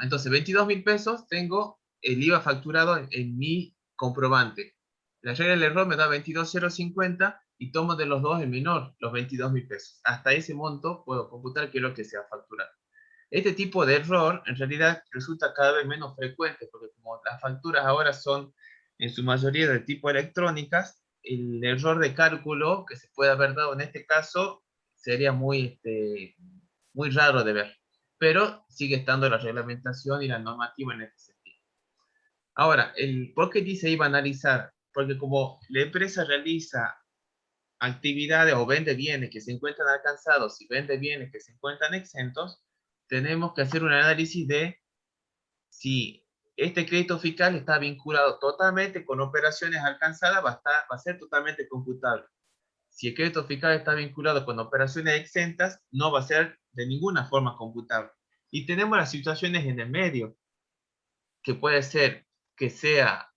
Entonces, 22.000 pesos tengo el IVA facturado en mi comprobante. La regla del error me da 22.050 y tomo de los dos el menor, los 22.000 pesos. Hasta ese monto puedo computar qué es lo que se ha facturado. Este tipo de error en realidad resulta cada vez menos frecuente porque como las facturas ahora son en su mayoría de tipo electrónicas, el error de cálculo que se puede haber dado en este caso sería muy raro de ver. Pero sigue estando la reglamentación y la normativa en este sentido. Ahora, ¿por qué dice IVA a analizar? Porque como la empresa realiza actividades o vende bienes que se encuentran alcanzados y vende bienes que se encuentran exentos, tenemos que hacer un análisis de si este crédito fiscal está vinculado totalmente con operaciones alcanzadas, va a ser totalmente computable. Si el crédito fiscal está vinculado con operaciones exentas, no va a ser de ninguna forma computable. Y tenemos las situaciones en el medio, que puede ser que sea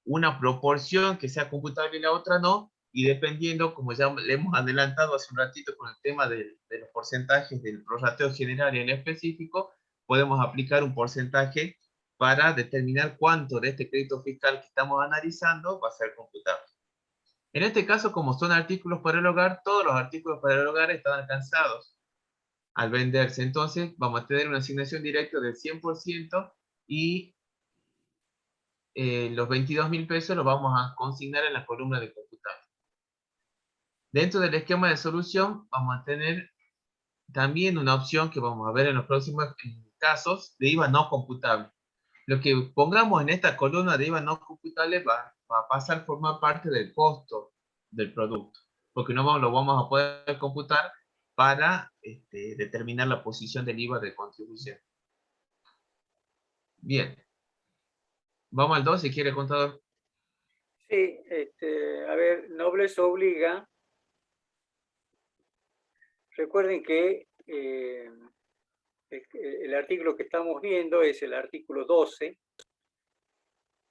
una proporción que sea computable y la otra no, y dependiendo, como ya le hemos adelantado hace un ratito con el tema de los porcentajes del prorrateo general y en específico, podemos aplicar un porcentaje para determinar cuánto de este crédito fiscal que estamos analizando va a ser computable. En este caso, como son artículos para el hogar, todos los artículos para el hogar están alcanzados al venderse. Entonces, vamos a tener una asignación directa del 100% y los 22.000 pesos los vamos a consignar en la columna de computable. Dentro del esquema de solución, vamos a tener también una opción que vamos a ver en los próximos casos de IVA no computable. Lo que pongamos en esta columna de IVA no computable va a pasar a formar parte del costo del producto, porque no lo vamos a poder computar para determinar la posición del IVA de contribución. Bien. Vamos al 2 si quiere, contador. Sí, a ver, nobleza obliga. Recuerden que el artículo que estamos viendo es el artículo 12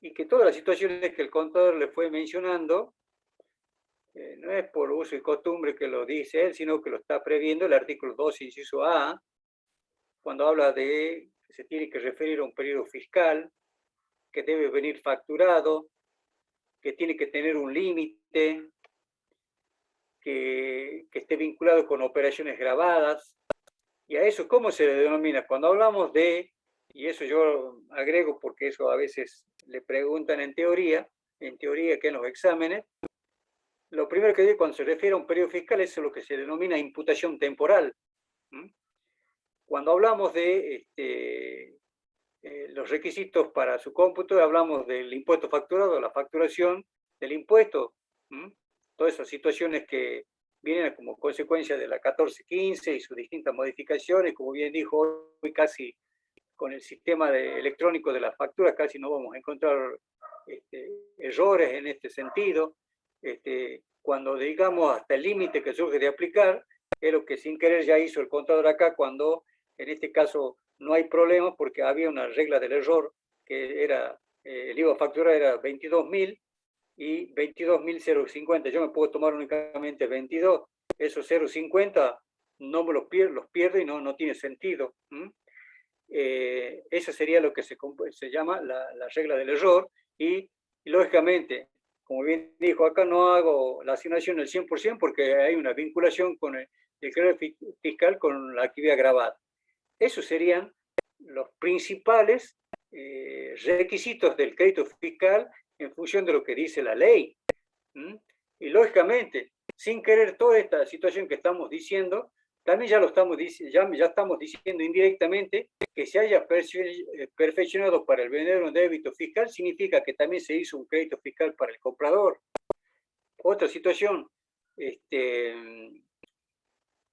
y que todas las situaciones que el contador le fue mencionando no es por uso y costumbre que lo dice él, sino que lo está previendo el artículo 12, inciso A, cuando habla de que se tiene que referir a un periodo fiscal, que debe venir facturado, que tiene que tener un límite, que esté vinculado con operaciones grabadas. Y a eso, ¿cómo se le denomina? Cuando hablamos de, y eso yo agrego porque eso a veces le preguntan en teoría que en los exámenes, lo primero que digo cuando se refiere a un periodo fiscal es lo que se denomina imputación temporal. Cuando hablamos de los requisitos para su cómputo, hablamos del impuesto facturado, la facturación del impuesto, todas esas situaciones que vienen como consecuencia de la 1415 y sus distintas modificaciones, como bien dijo hoy, casi con el sistema electrónico de las facturas casi no vamos a encontrar errores en este sentido. Cuando digamos hasta el límite que surge de aplicar, es lo que sin querer ya hizo el contador acá, cuando en este caso no hay problema porque había una regla del error que era, el IVA facturado era 22.000 y 22.050. Yo me puedo tomar únicamente 22, esos 0.50 no me los pierdo y no tiene sentido. Eso sería lo que se llama la regla del error y lógicamente, como bien dijo acá, no hago la asignación al 100% porque hay una vinculación con el crédito fiscal con la actividad grabada. Esos serían los principales requisitos del crédito fiscal en función de lo que dice la ley. Y lógicamente, sin querer toda esta situación que estamos diciendo, también ya estamos diciendo indirectamente que se haya perfeccionado para el vendedor un débito fiscal, significa que también se hizo un crédito fiscal para el comprador. Otra situación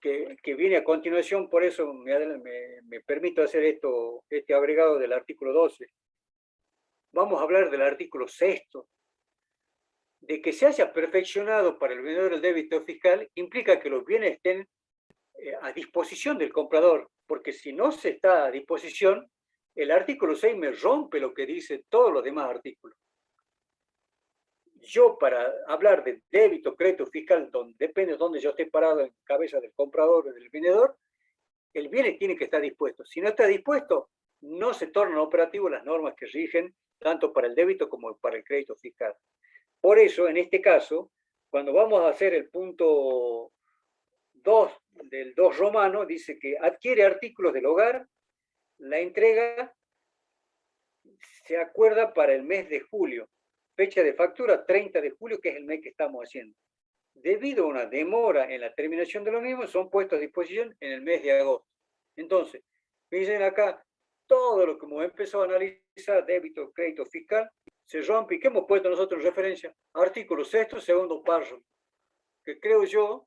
que viene a continuación, por eso me permito hacer este agregado del artículo 12. Vamos a hablar del artículo 6. De que se haya perfeccionado para el vendedor el débito fiscal implica que los bienes estén a disposición del comprador, porque si no se está a disposición, el artículo 6 me rompe lo que dice todos los demás artículos. Yo, para hablar de débito, crédito fiscal, depende de dónde yo esté parado en cabeza del comprador o del vendedor, el bien tiene que estar dispuesto. Si no está dispuesto, no se tornan operativas las normas que rigen tanto para el débito como para el crédito fiscal. Por eso, en este caso, cuando vamos a hacer el punto 2 del 2 romano, dice que adquiere artículos del hogar, la entrega se acuerda para el mes de julio. Fecha de factura 30 de julio, que es el mes que estamos haciendo. Debido a una demora en la terminación de lo mismo, son puestos a disposición en el mes de agosto. Entonces, dicen acá, todo lo que hemos empezado a analizar, débito, crédito, fiscal, se rompe. ¿Y qué hemos puesto nosotros en referencia? Artículo 6, segundo párrafo, que creo yo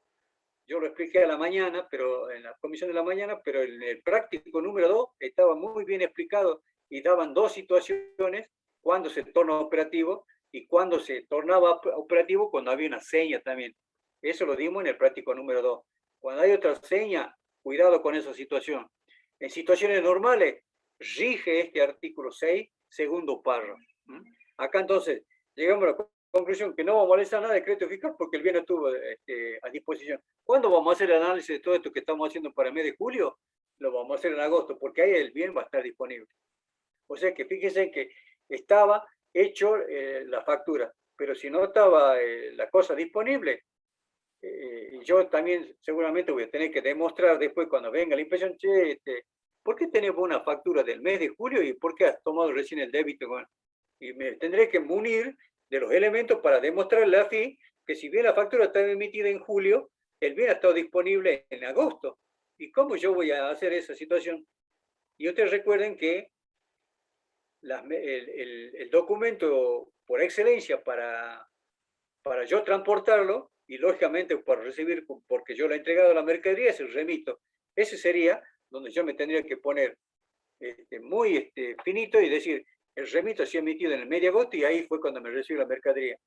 lo expliqué a la mañana, pero en la comisión de la mañana, pero en el práctico número 2 estaba muy bien explicado y daban dos situaciones, cuando se torna operativo y cuando se tornaba operativo cuando había una seña también. Eso lo dimos en el práctico número 2. Cuando hay otra seña, cuidado con esa situación. En situaciones normales, rige este artículo 6, segundo párrafo. Acá entonces, llegamos a la conclusión que no vamos a molestar nada de crédito fiscal porque el bien estuvo a disposición. ¿Cuándo vamos a hacer el análisis de todo esto que estamos haciendo para el mes de julio? Lo vamos a hacer en agosto, porque ahí el bien va a estar disponible. O sea que fíjense que estaba hecho la factura, pero si no estaba la cosa disponible, yo también seguramente voy a tener que demostrar después cuando venga la impresión, che, ¿por qué tenemos una factura del mes de julio y por qué has tomado recién el débito? Bueno, y me tendré que munir de los elementos para demostrarle a la FI que si bien la factura está emitida en julio, el bien ha estado disponible en agosto. ¿Y cómo yo voy a hacer esa situación? Y ustedes recuerden que el documento por excelencia para yo transportarlo y lógicamente para recibir, porque yo le he entregado la mercadería, es el remito. Ese sería donde yo me tendría que poner muy finito y decir, el remito ha sido emitido en el mes de agosto y ahí fue cuando me recibió la mercadería.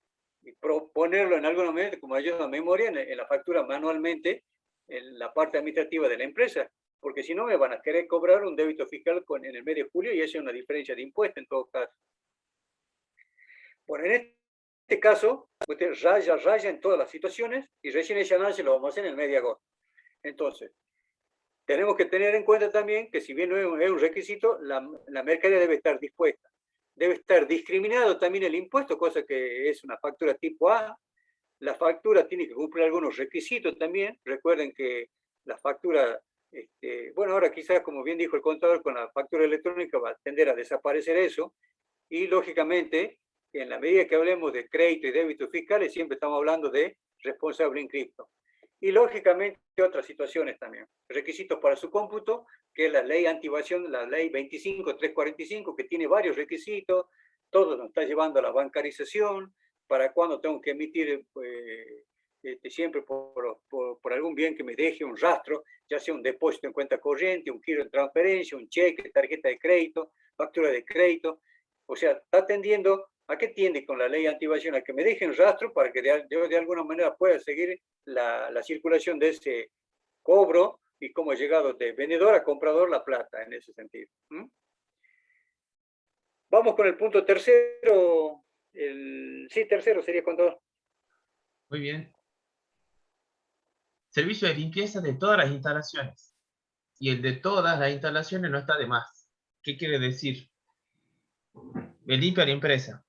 Y ponerlo en algún momento como ayuda a memoria en la factura manualmente en la parte administrativa de la empresa, porque si no me van a querer cobrar un débito fiscal en el mes de julio y eso es una diferencia de impuesto en todo caso. Bueno, en este caso, usted raya en todas las situaciones y recién ese análisis lo vamos a hacer en el mes de agosto. Entonces, tenemos que tener en cuenta también que si bien no es un requisito, la mercadería debe estar dispuesta. Debe estar discriminado también el impuesto, cosa que es una factura tipo A. La factura tiene que cumplir algunos requisitos también. Recuerden que la factura, bueno, ahora quizás, como bien dijo el contador, con la factura electrónica va a tender a desaparecer eso. Y lógicamente, en la medida que hablemos de crédito y débito fiscales, siempre estamos hablando de responsable inscripto. Y lógicamente otras situaciones también. Requisitos para su cómputo, que es la ley anti-evasión, la ley 25345, que tiene varios requisitos, todo nos está llevando a la bancarización, para cuando tengo que emitir siempre por algún bien que me deje un rastro, ya sea un depósito en cuenta corriente, un giro de transferencia, un cheque, tarjeta de crédito, factura de crédito. O sea, está tendiendo, ¿a qué tiende con la ley anti-evasión? A que me dejen rastro para que yo de alguna manera pueda seguir la circulación de ese cobro y cómo ha llegado de vendedor a comprador la plata en ese sentido. Vamos con el punto tercero. Sí, tercero sería contador. Muy bien. Servicio de limpieza de todas las instalaciones. Y el de todas las instalaciones no está de más. ¿Qué quiere decir? Me limpia la empresa.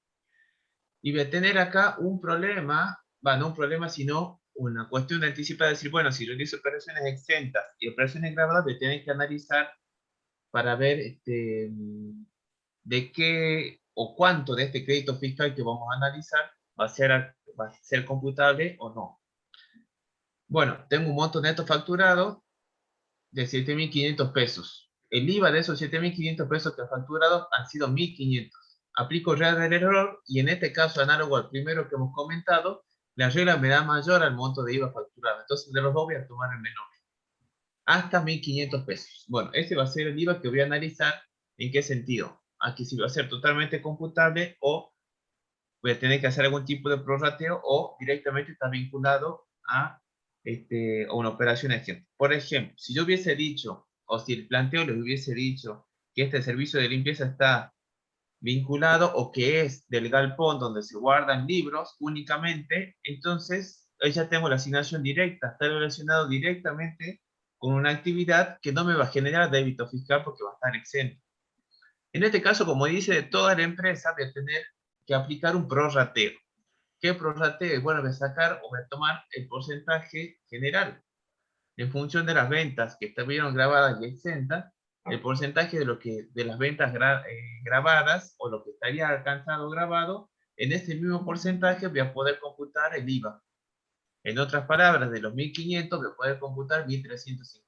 Y voy a tener acá un problema, no un problema, sino una cuestión de anticipar, decir, bueno, si realizo operaciones exentas y operaciones grabadas, voy a tener que analizar para ver de qué o cuánto de este crédito fiscal que vamos a analizar va a ser computable o no. Bueno, tengo un monto neto facturado de 7.500 pesos. El IVA de esos 7.500 pesos que he facturado han sido 1.500. Aplico regla del error y en este caso, análogo al primero que hemos comentado, la regla me da mayor al monto de IVA facturado. Entonces, de los dos voy a tomar el menor. Hasta 1.500 pesos. Bueno, este va a ser el IVA que voy a analizar. ¿En qué sentido? Aquí sí va a ser totalmente computable o voy a tener que hacer algún tipo de prorrateo o directamente está vinculado a o una operación exenta. Por ejemplo, si yo hubiese dicho, o si el planteo les hubiese dicho que este servicio de limpieza está vinculado o que es del galpón donde se guardan libros únicamente, entonces ahí ya tengo la asignación directa, está relacionado directamente con una actividad que no me va a generar débito fiscal porque va a estar exento. En este caso, como dice, de toda la empresa voy a tener que aplicar un prorrateo. ¿Qué prorrateo? Bueno, voy a sacar o voy a tomar el porcentaje general en función de las ventas que estuvieron grabadas y exentas, el porcentaje de las ventas grabadas o lo que estaría alcanzado grabado, en ese mismo porcentaje voy a poder computar el IVA. En otras palabras, de los 1.500 voy a poder computar 1.359.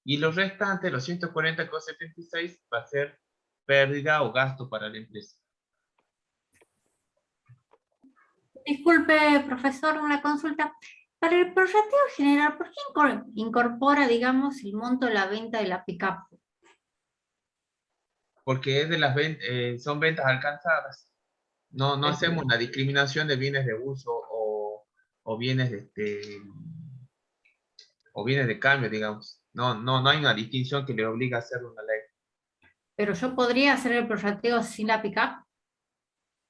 Y los restantes, los 140,76, va a ser pérdida o gasto para la empresa. Disculpe, profesor, una consulta. Para el prorrateo general, ¿por qué incorpora, digamos, el monto de la venta de la pick-up? Porque es de las son ventas alcanzadas. No hacemos una discriminación de bienes de uso o bienes o bienes de cambio, digamos. No hay una distinción que le obliga a hacer una ley. Pero yo podría hacer el prorrateo sin la pick-up,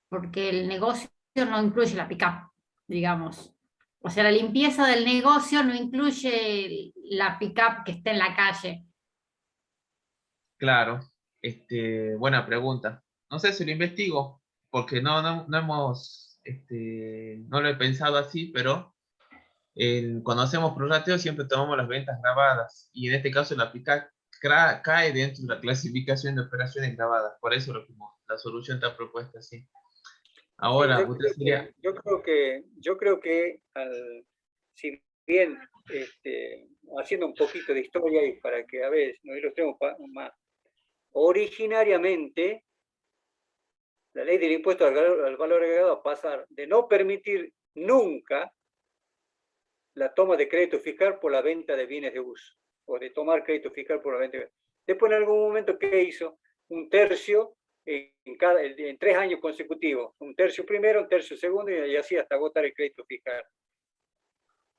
porque el negocio no incluye la pick-up, digamos. O sea, la limpieza del negocio no incluye la pick-up que está en la calle. Claro, buena pregunta. No sé si lo investigo, porque no lo he pensado así, pero cuando hacemos prorrateo siempre tomamos las ventas grabadas, y en este caso la pick-up cae dentro de la clasificación de operaciones grabadas. Por eso la solución está propuesta así. Ahora, Sí, yo creo que si bien haciendo un poquito de historia y para que a veces nos ilustremos más, originariamente la ley del impuesto al valor agregado va a pasar de no permitir nunca la toma de crédito fiscal por la venta de bienes de uso, o de tomar crédito fiscal por la venta de... Después, en algún momento, ¿qué hizo? Un tercio en 3 años consecutivos. Un tercio primero, un tercio segundo, y así hasta agotar el crédito fiscal.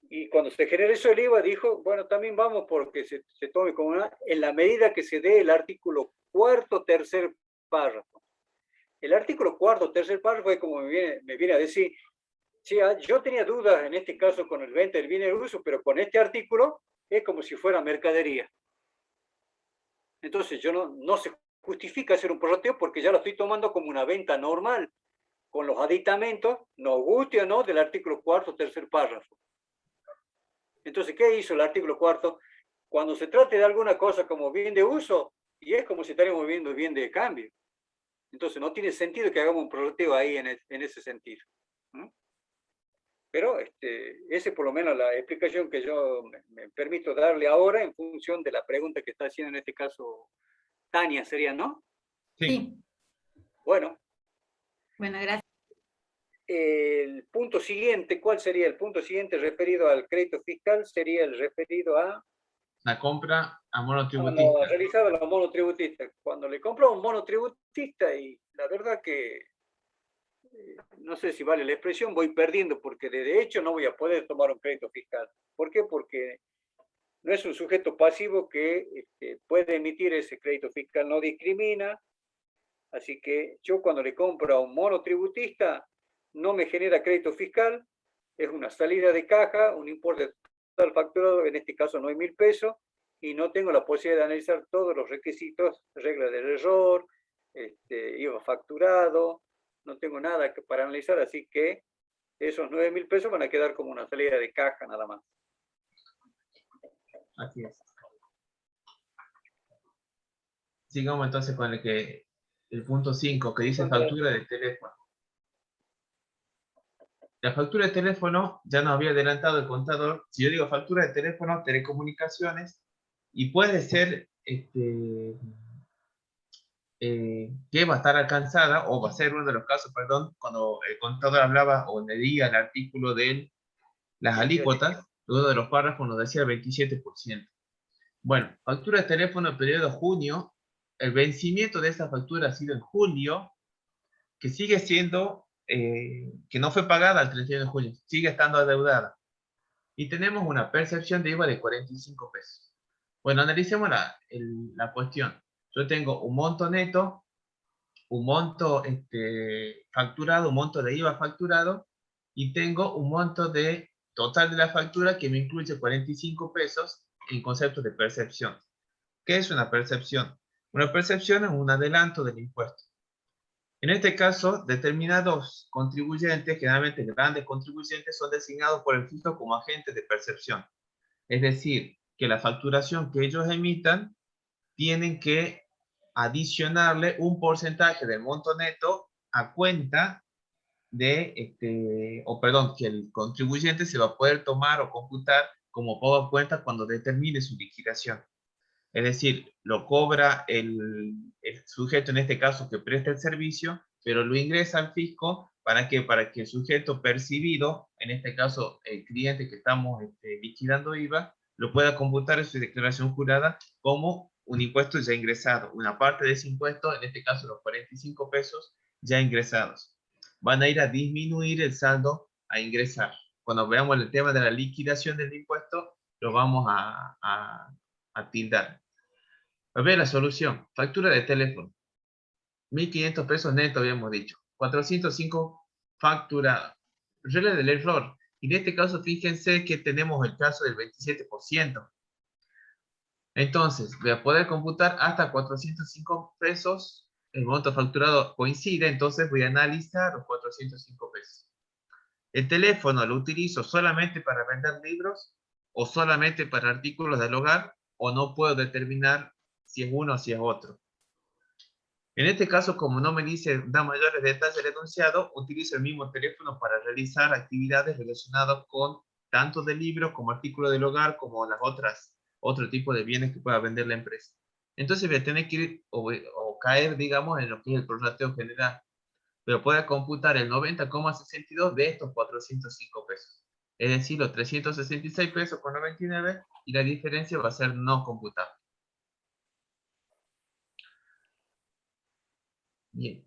Y cuando se generalizó el IVA, dijo, bueno, también vamos porque se tome como una, en la medida que se dé el artículo 4º, tercer párrafo. El artículo 4º, tercer párrafo es como me viene a decir, sí, yo tenía dudas en este caso con el venta del bien de uso, pero con este artículo es como si fuera mercadería. Entonces no se justifica hacer un prorrateo porque ya lo estoy tomando como una venta normal, con los aditamentos, nos guste o no, del artículo 4º, tercer párrafo. Entonces, ¿qué hizo el artículo 4º? Cuando se trate de alguna cosa como bien de uso, y es como si estaríamos viendo bien de cambio. Entonces, no tiene sentido que hagamos un prorrateo ahí en ese sentido. Pero esa es por lo menos la explicación que yo me permito darle ahora en función de la pregunta que está haciendo en este caso Tania, ¿sería, no? Sí. Bueno, gracias. El punto siguiente, ¿cuál sería el punto siguiente referido al crédito fiscal? Sería el referido a... La compra a monotributista. Realizado a los monotributistas. Cuando le compro a un monotributista, y la verdad que no sé si vale la expresión, voy perdiendo porque de hecho no voy a poder tomar un crédito fiscal. ¿Por qué? Porque no es un sujeto pasivo que puede emitir ese crédito fiscal, no discrimina. Así que yo cuando le compro a un monotributista no me genera crédito fiscal, es una salida de caja, un importe total facturado, en este caso 9.000 pesos, y no tengo la posibilidad de analizar todos los requisitos, reglas del error, IVA facturado, no tengo nada para analizar, así que esos 9.000 pesos van a quedar como una salida de caja nada más. Así es. Sigamos entonces con el punto 5, que dice factura de teléfono. La factura de teléfono, ya nos había adelantado el contador, si yo digo factura de teléfono, telecomunicaciones, y puede ser que va a estar alcanzada, o va a ser uno de los casos, perdón, cuando el contador hablaba o leía el artículo de las alícuotas, uno de los párrafos nos decía el 27%. Bueno, factura de teléfono, periodo junio, el vencimiento de esa factura ha sido en julio, que sigue siendo, que no fue pagada el 31 de julio, sigue estando adeudada. y tenemos una percepción de IVA de 45 pesos. Bueno, analicemos la cuestión. Yo tengo un monto neto, un monto facturado, un monto de IVA facturado, y tengo un monto de total de la factura que me incluye 45 pesos en concepto de percepción. ¿Qué es una percepción? Una percepción es un adelanto del impuesto. En este caso, determinados contribuyentes, generalmente grandes contribuyentes, son designados por el fisco como agentes de percepción. Es decir, que la facturación que ellos emitan tienen que adicionarle un porcentaje del monto neto a cuenta de, que el contribuyente se va a poder tomar o computar como pago a cuenta cuando determine su liquidación. Es decir, lo cobra el sujeto, en este caso, que presta el servicio, pero lo ingresa al fisco. ¿Para qué? Para que el sujeto percibido, en este caso el cliente que estamos liquidando IVA, lo pueda computar en su declaración jurada como un impuesto ya ingresado. Una parte de ese impuesto, en este caso los 45 pesos ya ingresados, van a ir a disminuir el saldo a ingresar. Cuando veamos el tema de la liquidación del impuesto, lo vamos a tildar. A ver la solución. Factura de teléfono. 1.500 pesos neto, habíamos dicho. 405 factura. Regla del error. Y en este caso, fíjense que tenemos el caso del 27%. Entonces, voy a poder computar hasta 405 pesos. El monto facturado coincide, entonces voy a analizar los 405 pesos. ¿El teléfono lo utilizo solamente para vender libros o solamente para artículos del hogar, o no puedo determinar si es uno o si es otro? En este caso, como no me da mayores detalles el enunciado, utilizo el mismo teléfono para realizar actividades relacionadas con tanto de libros como artículos del hogar, como las otro tipo de bienes que pueda vender la empresa. Entonces voy a tener que ir o caer, digamos, en lo que es el prorrateo general, pero pueda computar el 90,62 de estos 405 pesos. Es decir, los 366 pesos con 99, y la diferencia va a ser no computable. Bien.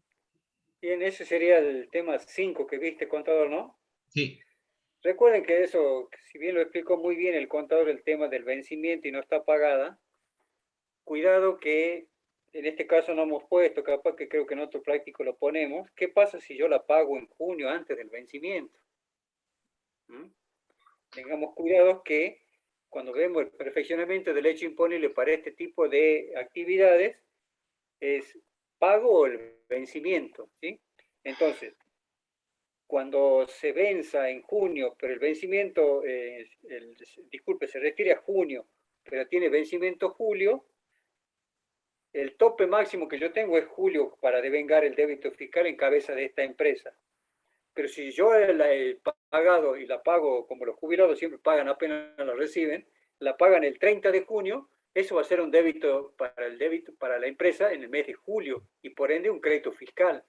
Bien, ese sería el tema 5 que viste, contador, ¿no? Sí. Recuerden que eso, si bien lo explicó muy bien el contador, el tema del vencimiento y no está pagada, cuidado que en este caso no hemos puesto, capaz que creo que en otro práctico lo ponemos. ¿Qué pasa si yo la pago en junio antes del vencimiento? Tengamos cuidado que cuando vemos el perfeccionamiento del hecho imponible para este tipo de actividades, es pago o el vencimiento, ¿sí? Entonces, cuando se venza en junio, pero el vencimiento, disculpe, se retira a junio, pero tiene vencimiento julio, el tope máximo que yo tengo es julio para devengar el débito fiscal en cabeza de esta empresa. Pero si yo la he pagado y la pago como los jubilados siempre pagan apenas la reciben, la pagan el 30 de junio, eso va a ser un débito para la empresa en el mes de julio y por ende un crédito fiscal,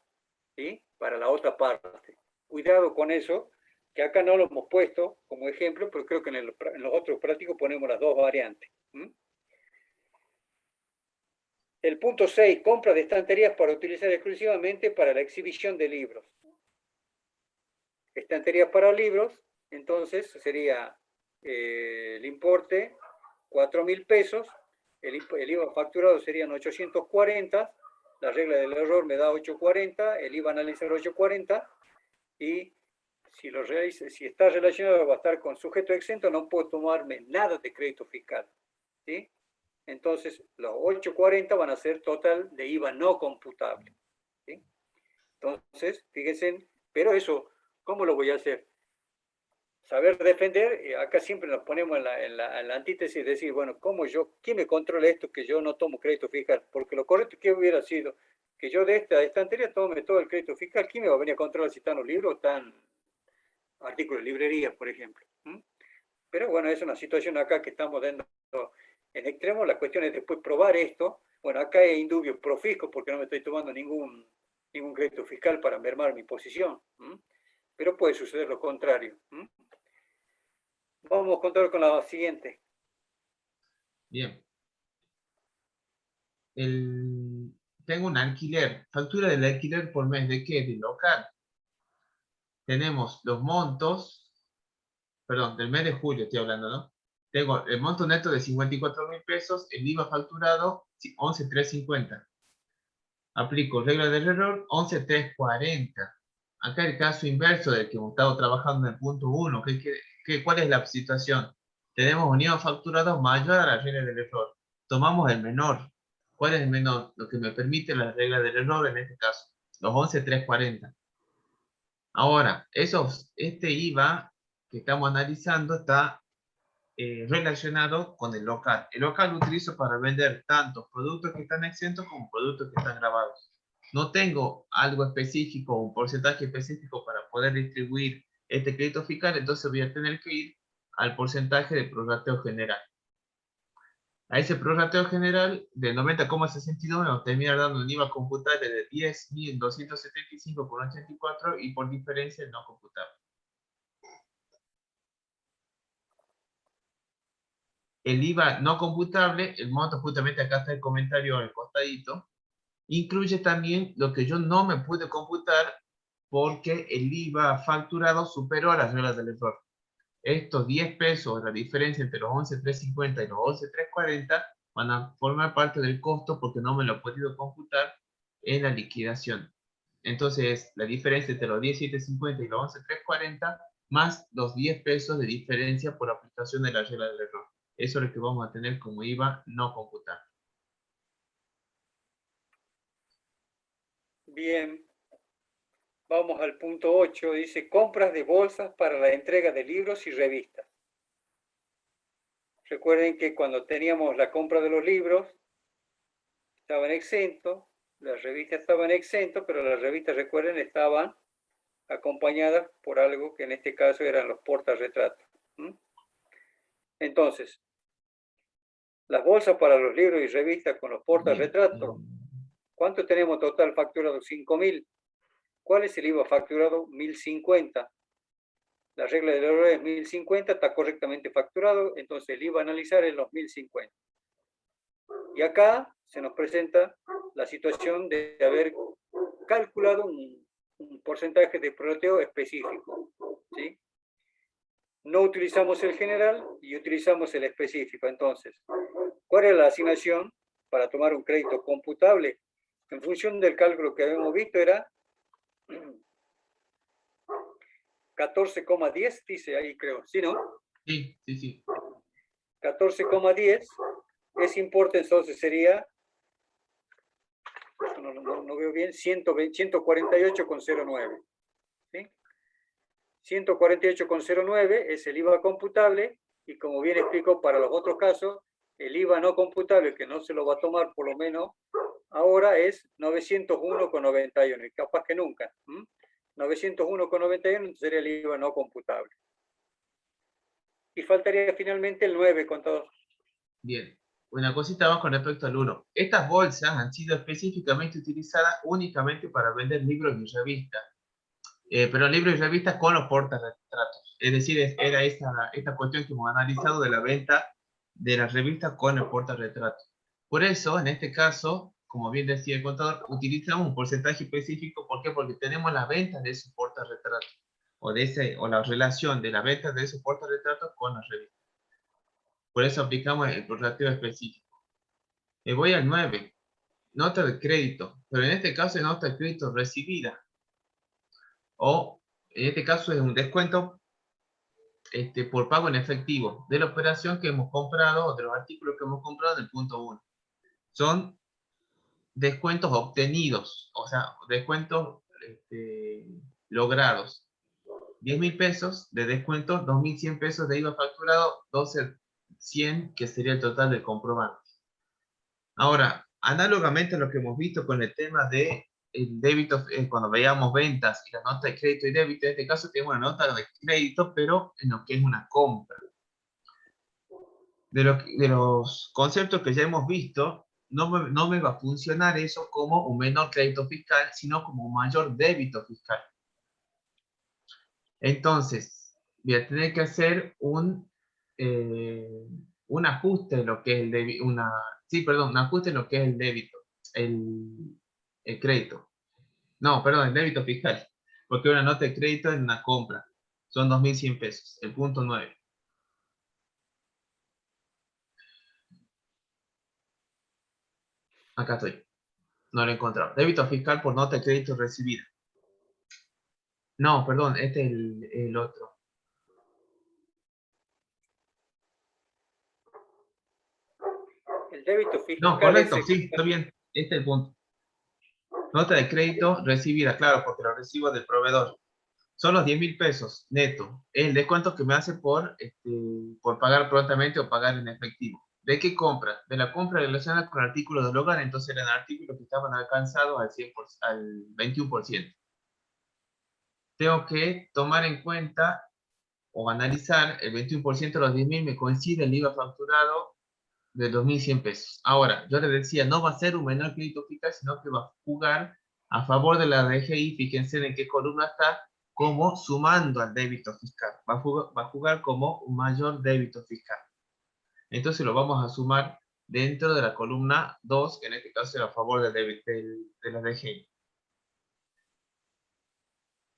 ¿sí? Para la otra parte. Cuidado con eso, que acá no lo hemos puesto como ejemplo, pero creo que en los otros prácticos ponemos las dos variantes. El punto 6, compra de estanterías para utilizar exclusivamente para la exhibición de libros. Estanterías para libros, entonces sería el importe 4.000 pesos, el IVA facturado serían 840, la regla del error me da 840, el IVA analizar 840, y si está relacionado, va a estar con sujeto exento, no puedo tomarme nada de crédito fiscal, ¿sí? Entonces, los 840 van a ser total de IVA no computable, ¿sí? Entonces, fíjense, pero eso, ¿cómo lo voy a hacer? Saber defender, acá siempre nos ponemos en la antítesis, decir, bueno, ¿quién me controla esto que yo no tomo crédito fiscal? Porque lo correcto que hubiera sido que yo de esta estantería tome todo el crédito fiscal. ¿Quién me va a venir a controlar si están los libros o están artículos de librería, por ejemplo? Pero bueno, es una situación acá que estamos dando en extremo. La cuestión es después probar esto. Bueno, acá es indubio pro fisco porque no me estoy tomando ningún crédito fiscal para mermar mi posición. Pero puede suceder lo contrario. Vamos a contar con la siguiente. Bien. Tengo un alquiler. Factura del alquiler por mes, ¿de qué? De local. Tenemos los montos perdón, del mes de julio estoy hablando, ¿no? Tengo el monto neto de 54.000 pesos, el IVA facturado 11.350. Aplico regla del error 11.340. Acá el caso inverso del que hemos estado trabajando en el punto 1. ¿Cuál es la situación? Tenemos un IVA facturado mayor a la regla del error. Tomamos el menor. ¿Cuál es el menor? Lo que me permite la regla del error en este caso. Los 11.340. Ahora, este IVA que estamos analizando está relacionado con el local. El local lo utilizo para vender tanto productos que están exentos como productos que están grabados. No tengo algo específico, un porcentaje específico para poder distribuir este crédito fiscal, entonces voy a tener que ir al porcentaje de prorrateo general. A ese prorrateo general de 90,62 nos termina dando un IVA computable de 10.275,84 y por diferencia el no computable. El IVA no computable, el monto justamente acá está el comentario al costadito, incluye también lo que yo no me pude computar porque el IVA facturado superó las reglas del error. Estos 10 pesos, la diferencia entre los 11.350 y los 11.340, van a formar parte del costo porque no me lo he podido computar en la liquidación. Entonces, la diferencia entre los 10.750 y los 11.340, más los 10 pesos de diferencia por aplicación de la regla del error. Eso es lo que vamos a tener como IVA no computable. Bien. Vamos al punto 8. Dice, compras de bolsas para la entrega de libros y revistas. Recuerden que cuando teníamos la compra de los libros, estaban exentos, las revistas estaban exentos, pero las revistas, recuerden, estaban acompañadas por algo que en este caso eran los portarretratos. Entonces, las bolsas para los libros y revistas con los portarretratos, ¿cuánto tenemos total facturado? 5.000. ¿Cuál es el IVA facturado? 1.050. La regla del error es 1.050, está correctamente facturado, entonces el IVA a analizar es los 1.050. Y acá se nos presenta la situación de haber calculado un porcentaje de prorrateo específico, ¿sí? No utilizamos el general y utilizamos el específico. Entonces, ¿cuál es la asignación para tomar un crédito computable? En función del cálculo que habíamos visto era 14,10, dice ahí creo, ¿sí, no? Sí, sí, sí. 14,10, ese importe entonces sería, no veo bien, 148,09. ¿Sí? 148,09 es el IVA computable y como bien explico para los otros casos, el IVA no computable que no se lo va a tomar por lo menos ahora es 901,91 y capaz que nunca. 901,91 sería el IVA no computable. Y faltaría finalmente el 9, contador. Bien. Una cosita más con respecto al 1. Estas bolsas han sido específicamente utilizadas únicamente para vender libros y revistas. Pero libros y revistas con los portarretratos. Es decir, era esta cuestión que hemos analizado de la venta de las revistas con el portarretrato. Por eso, en este caso, como bien decía el contador, utilizamos un porcentaje específico. ¿Por qué? Porque tenemos las ventas de esos portarretratos. O la relación de las ventas de esos portarretratos con las revistas. Por eso aplicamos el prorrateo específico. Voy al 9. Nota de crédito. Pero en este caso es nota de crédito recibida. O en este caso es un descuento por pago en efectivo de la operación que hemos comprado o de los artículos que hemos comprado en el punto 1. Son descuentos obtenidos, o sea, descuentos logrados. 10.000 pesos de descuento, 2.100 pesos de IVA facturado, 12.100 que sería el total del comprobante. Ahora, análogamente a lo que hemos visto con el tema de el débito, cuando veíamos ventas y la nota de crédito y débito, en este caso tenemos una nota de crédito, pero en lo que es una compra. De los conceptos que ya hemos visto, no me va a funcionar eso como un menor crédito fiscal, sino como un mayor débito fiscal. Entonces, voy a tener que hacer un ajuste en lo que es el débito, un ajuste en lo que es el débito, el crédito. No, perdón, el débito fiscal, porque una nota de crédito es una compra. Son 2.100 pesos, el punto 9. Acá estoy. No lo he encontrado. Débito fiscal por nota de crédito recibida. No, perdón, este es el otro. El débito fiscal. No, correcto, sí, está bien. Este es el punto. Nota de crédito recibida, claro, porque lo recibo del proveedor. Son los 10.000 pesos neto. Es el descuento que me hace por pagar prontamente o pagar en efectivo. ¿De qué compra? De la compra relacionada con artículos del hogar, entonces eran artículos que estaban alcanzados al 100%, al 21%. Tengo que tomar en cuenta o analizar el 21% de los 10.000, me coincide el IVA facturado de 2.100 pesos. Ahora, yo les decía, no va a ser un menor crédito fiscal, sino que va a jugar a favor de la DGI. Fíjense en qué columna está, como sumando al débito fiscal. Va a jugar como un mayor débito fiscal. Entonces lo vamos a sumar dentro de la columna 2, que en este caso es a favor del débito de la DGI.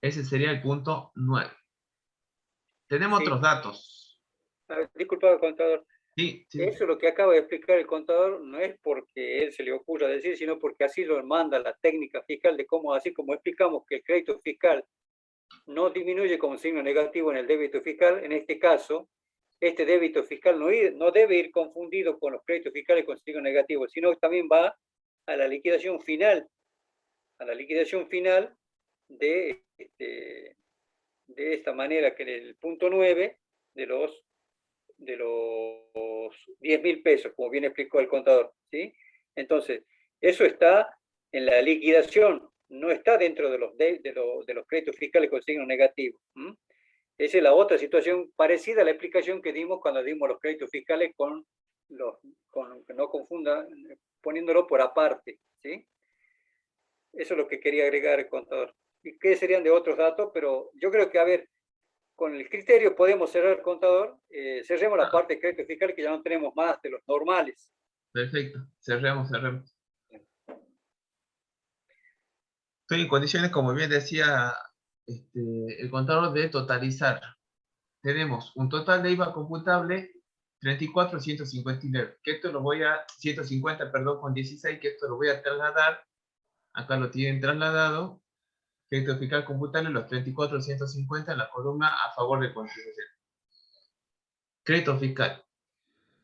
Ese sería el punto 9. Tenemos otros datos. Disculpa, contador. Sí. Eso lo que acaba de explicar el contador no es porque él se le ocurra decir, sino porque así lo manda la técnica fiscal, de cómo, así como explicamos que el crédito fiscal no disminuye con signo negativo en el débito fiscal. En este caso, este débito fiscal no debe ir confundido con los créditos fiscales con signo negativo, sino que también va a la liquidación final, de esta manera, que en el punto 9 de los 10.000 pesos, como bien explicó el contador, ¿sí? Entonces, eso está en la liquidación, no está dentro de los créditos fiscales con signo negativo. Esa es la otra situación parecida a la explicación que dimos cuando dimos los créditos fiscales que no confundan, poniéndolo por aparte, ¿sí? Eso es lo que quería agregar el contador. ¿Y qué serían de otros datos? Pero yo creo que, a ver, con el criterio podemos cerrar, contador. Cerremos la parte de crédito fiscal, que ya no tenemos más de los normales. Perfecto, cerremos. Estoy en condiciones, como bien decía el contador, de totalizar. Tenemos un total de IVA computable 34.159, que esto lo voy a 150, perdón, con 16, que esto lo voy a trasladar. Acá lo tienen trasladado. Crédito fiscal computable, los 34.150 en la columna a favor de contribución. Crédito fiscal.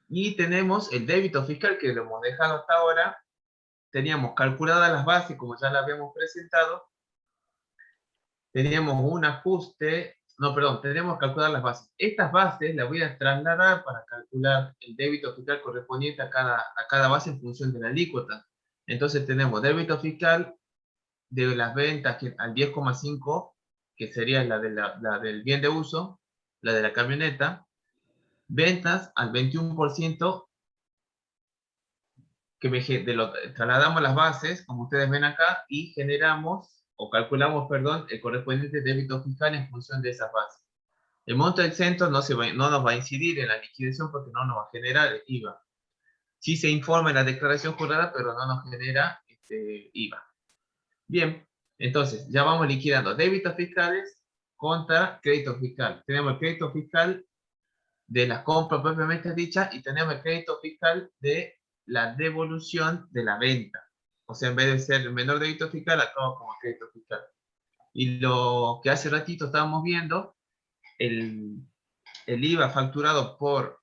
Y tenemos el débito fiscal, que lo hemos dejado hasta ahora. Teníamos calculadas las bases, como ya las habíamos presentado. Teníamos un ajuste, tenemos calculadas las bases. Estas bases las voy a trasladar para calcular el débito fiscal correspondiente a cada base en función de la alícuota. Entonces tenemos débito fiscal de las ventas al 10,5, que sería la del bien de uso, la de la camioneta. Ventas al 21%, trasladamos las bases, como ustedes ven acá, y generamos, o calculamos, perdón, el correspondiente débito fiscal en función de esas bases. El monto exento no nos va a incidir en la liquidación porque no nos va a generar IVA. Sí se informa en la declaración jurada, pero no nos genera IVA. Bien, entonces ya vamos liquidando débitos fiscales contra crédito fiscal. Tenemos el crédito fiscal de las compras propiamente dichas y tenemos el crédito fiscal de la devolución de la venta. O sea, en vez de ser el menor débito fiscal, acaba como crédito fiscal. Y lo que hace ratito estábamos viendo, el IVA facturado por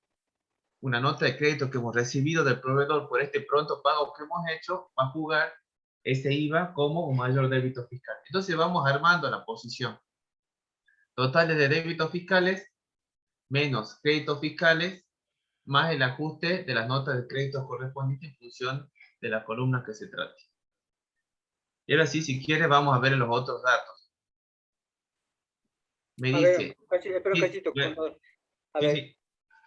una nota de crédito que hemos recibido del proveedor por este pronto pago que hemos hecho, va a jugar ese IVA como un mayor débito fiscal. Entonces vamos armando la posición. Totales de débitos fiscales menos créditos fiscales, más el ajuste de las notas de crédito correspondientes en función de la columna que se trate. Y ahora sí, si quiere, vamos a ver los otros datos. Me dice... Espera un cachito, contador. A ver, sí.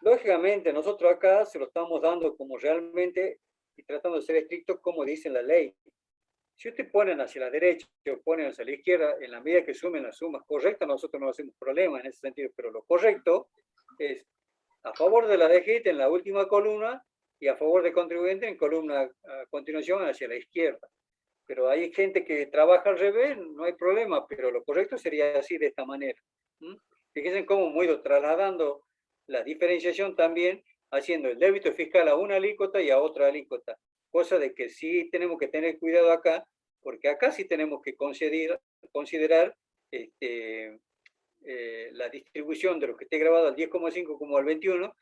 Lógicamente, nosotros acá se lo estamos dando como realmente, y tratando de ser estrictos como dice la ley. Si ustedes ponen hacia la derecha o ponen hacia la izquierda, en la medida que sumen las sumas correctas, nosotros no hacemos problema en ese sentido, pero lo correcto es a favor de la DGI en la última columna y a favor del contribuyente en columna a continuación hacia la izquierda. Pero hay gente que trabaja al revés, no hay problema, pero lo correcto sería así, de esta manera. Fíjense cómo hemos ido trasladando la diferenciación también, haciendo el débito fiscal a una alícuota y a otra alícuota. Cosa de que sí tenemos que tener cuidado acá, porque acá sí tenemos que considerar la distribución de lo que esté grabado al 10,5 como al 21,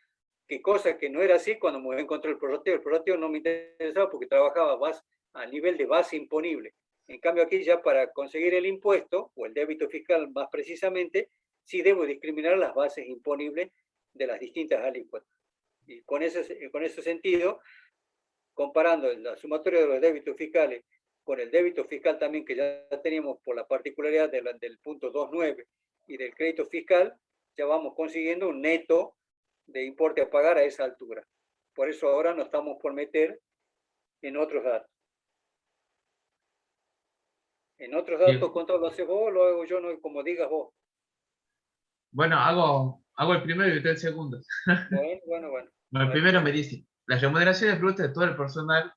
que cosa que no era así cuando me encontré el prorrateo. El prorrateo no me interesaba porque trabajaba a nivel de base imponible. En cambio aquí ya para conseguir el impuesto, o el débito fiscal más precisamente, sí debo discriminar las bases imponibles de las distintas alícuotas. Y con ese sentido, comparando la sumatoria de los débitos fiscales con el débito fiscal también que ya teníamos por la particularidad del punto 2.9 y del crédito fiscal, ya vamos consiguiendo un neto de importe a pagar a esa altura. Por eso ahora nos estamos por meter en otros datos. En otros datos, ¿cuánto lo haces vos o lo hago yo? No, como digas vos. Bueno, hago el primero y usted el segundo. Bueno. Bueno, el primero me dice, las remuneraciones brutas de todo el personal,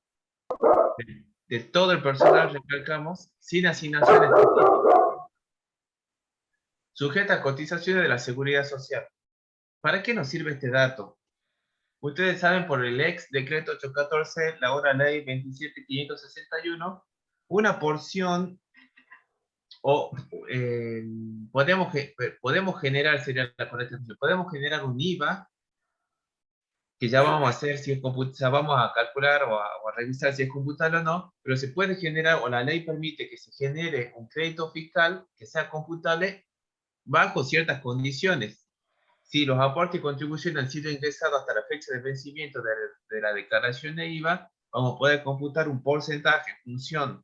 de todo el personal, recalcamos, sin asignaciones específicas, sujeta a cotizaciones de la Seguridad Social. ¿Para qué nos sirve este dato? Ustedes saben por el ex decreto 814, la ahora ley 27561, una porción o podemos generar, sería la correcta, podemos generar un IVA que ya vamos a hacer si es computable, vamos a calcular o a revisar si es computable o no, pero se puede generar, o la ley permite que se genere un crédito fiscal que sea computable bajo ciertas condiciones. Si los aportes y contribuciones han sido ingresados hasta la fecha de vencimiento de la declaración de IVA, vamos a poder computar un porcentaje en función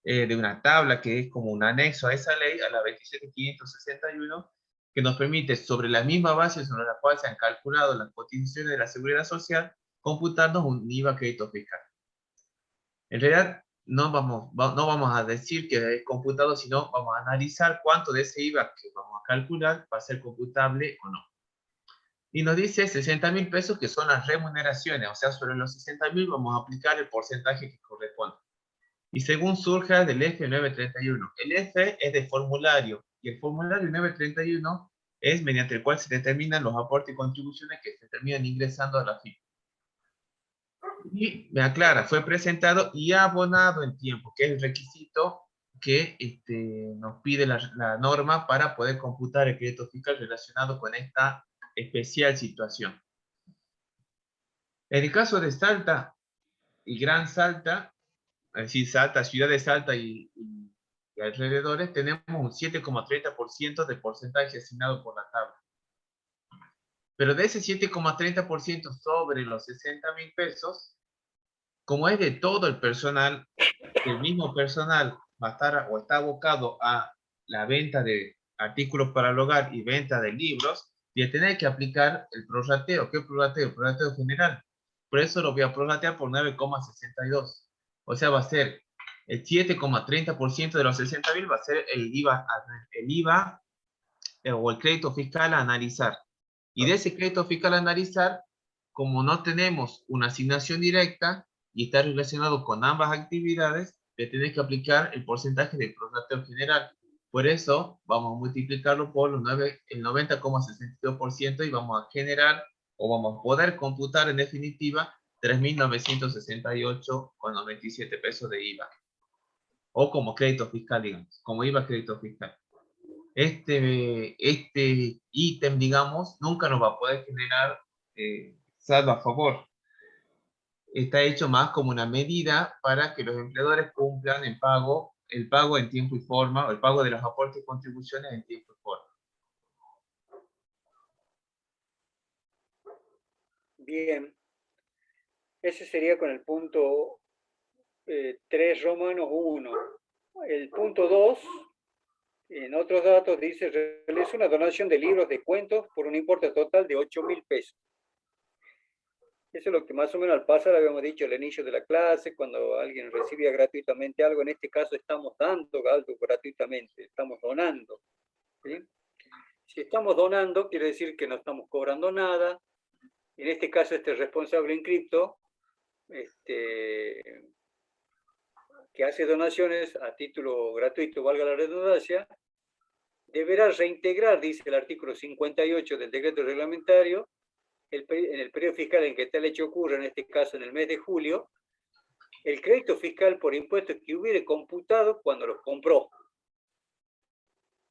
de una tabla que es como un anexo a esa ley, a la 27561, que nos permite, sobre la misma base sobre la cual se han calculado las cotizaciones de la Seguridad Social, computarnos un IVA crédito fiscal. En realidad, no vamos a decir que es computado, sino vamos a analizar cuánto de ese IVA que vamos a calcular va a ser computable o no. Y nos dice 60.000 pesos que son las remuneraciones, o sea, sobre los 60.000 vamos a aplicar el porcentaje que corresponde. Y según surja del F931. El F es de formulario, y el formulario 931 es mediante el cual se determinan los aportes y contribuciones que se terminan ingresando a la FIP. Y me aclara, fue presentado y abonado en tiempo, que es el requisito que nos pide la norma para poder computar el crédito fiscal relacionado con esta especial situación. En el caso de Salta y Gran Salta, es decir, Salta, ciudad de Salta y alrededores, tenemos un 7,30% de porcentaje asignado por la tabla. Pero de ese 7,30% sobre los 60.000 pesos, como es de todo el personal, el mismo personal va a estar o está abocado a la venta de artículos para el hogar y venta de libros, y a tener que aplicar el prorrateo. ¿Qué prorrateo? El prorrateo general. Por eso lo voy a prorratear por 9,62. O sea, va a ser el 7,30% de los 60.000 va a ser el IVA o el crédito fiscal a analizar. Y de ese crédito fiscal a analizar, como no tenemos una asignación directa y está relacionado con ambas actividades, le tenés que aplicar el porcentaje de prorrateo general. Por eso vamos a multiplicarlo por el 90,62% y vamos a generar o vamos a poder computar en definitiva 3.968,97 pesos de IVA. O como crédito fiscal, digamos, como IVA crédito fiscal. Este ítem, digamos, nunca nos va a poder generar saldo a favor. Está hecho más como una medida para que los empleadores cumplan el pago en tiempo y forma, o el pago de los aportes y contribuciones en tiempo y forma. Bien. Ese sería con el punto 3 romanos 1. El punto 2, en otros datos, dice, realiza una donación de libros de cuentos por un importe total de 8.000 pesos. Eso es lo que más o menos al pasar habíamos dicho al inicio de la clase, cuando alguien recibía gratuitamente algo. En este caso estamos dando algo gratuitamente, estamos donando. ¿Sí? Si estamos donando, quiere decir que no estamos cobrando nada. En este caso, este responsable en cripto, que hace donaciones a título gratuito, valga la redundancia, deberá reintegrar, dice el artículo 58 del decreto reglamentario, en el periodo fiscal en que tal hecho ocurra, en este caso en el mes de julio, el crédito fiscal por impuestos que hubiere computado cuando los compró.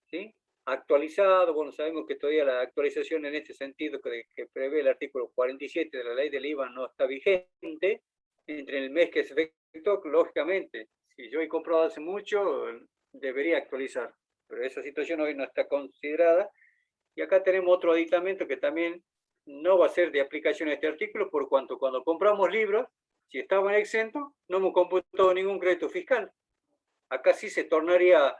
¿Sí? Actualizado, bueno, sabemos que todavía la actualización en este sentido que prevé el artículo 47 de la ley del IVA no está vigente. Entre el mes que se efectuó, lógicamente, si yo he comprado hace mucho, debería actualizar, pero esa situación hoy no está considerada. Y acá tenemos otro aditamento que también no va a ser de aplicación a este artículo, por cuanto cuando compramos libros, si estaban exentos, no hemos computado ningún crédito fiscal. Acá sí se tornaría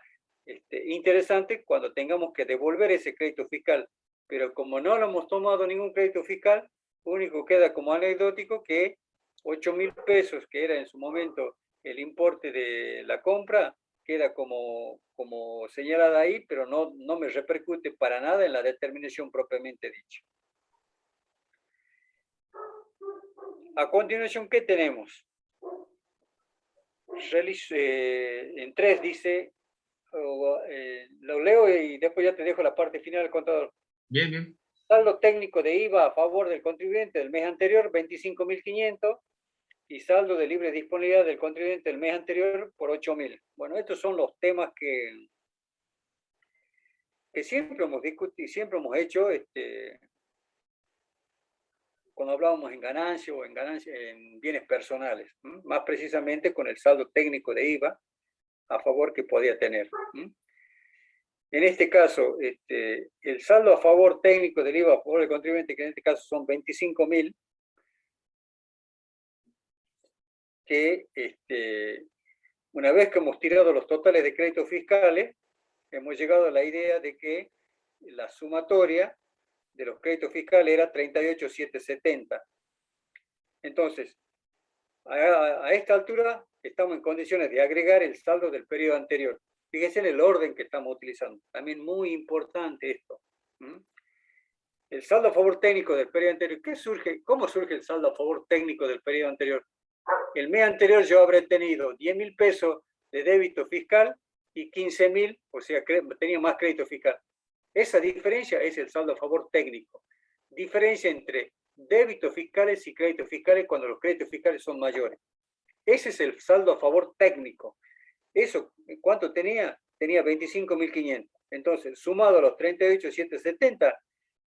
interesante cuando tengamos que devolver ese crédito fiscal, pero como no lo hemos tomado ningún crédito fiscal, único queda como anecdótico que 8.000 pesos, que era en su momento el importe de la compra, queda como señalada ahí, pero no me repercute para nada en la determinación propiamente dicha. A continuación, ¿qué tenemos? En 3 dice, lo leo y después ya te dejo la parte final, contador. Bien, bien. Saldo técnico de IVA a favor del contribuyente del mes anterior, 25.500, y saldo de libre disponibilidad del contribuyente del mes anterior por 8.000. Bueno, estos son los temas que siempre hemos discutido, siempre hemos hecho, cuando hablábamos en ganancia o en bienes personales, más precisamente con el saldo técnico de IVA a favor que podía tener. En este caso, el saldo a favor técnico del IVA a favor del contribuyente, que en este caso son 25.000, que una vez que hemos tirado los totales de créditos fiscales, hemos llegado a la idea de que la sumatoria de los créditos fiscales era 38.770. Entonces, a esta altura estamos en condiciones de agregar el saldo del periodo anterior. Fíjense en el orden que estamos utilizando. También muy importante esto. El saldo a favor técnico del periodo anterior. ¿Cómo surge el saldo a favor técnico del periodo anterior? El mes anterior yo habré tenido 10.000 pesos de débito fiscal y 15.000, o sea, tenía más crédito fiscal. Esa diferencia es el saldo a favor técnico. Diferencia entre débitos fiscales y créditos fiscales cuando los créditos fiscales son mayores. Ese es el saldo a favor técnico. Eso, ¿cuánto tenía? Tenía 25.500. Entonces, sumado a los 38.770,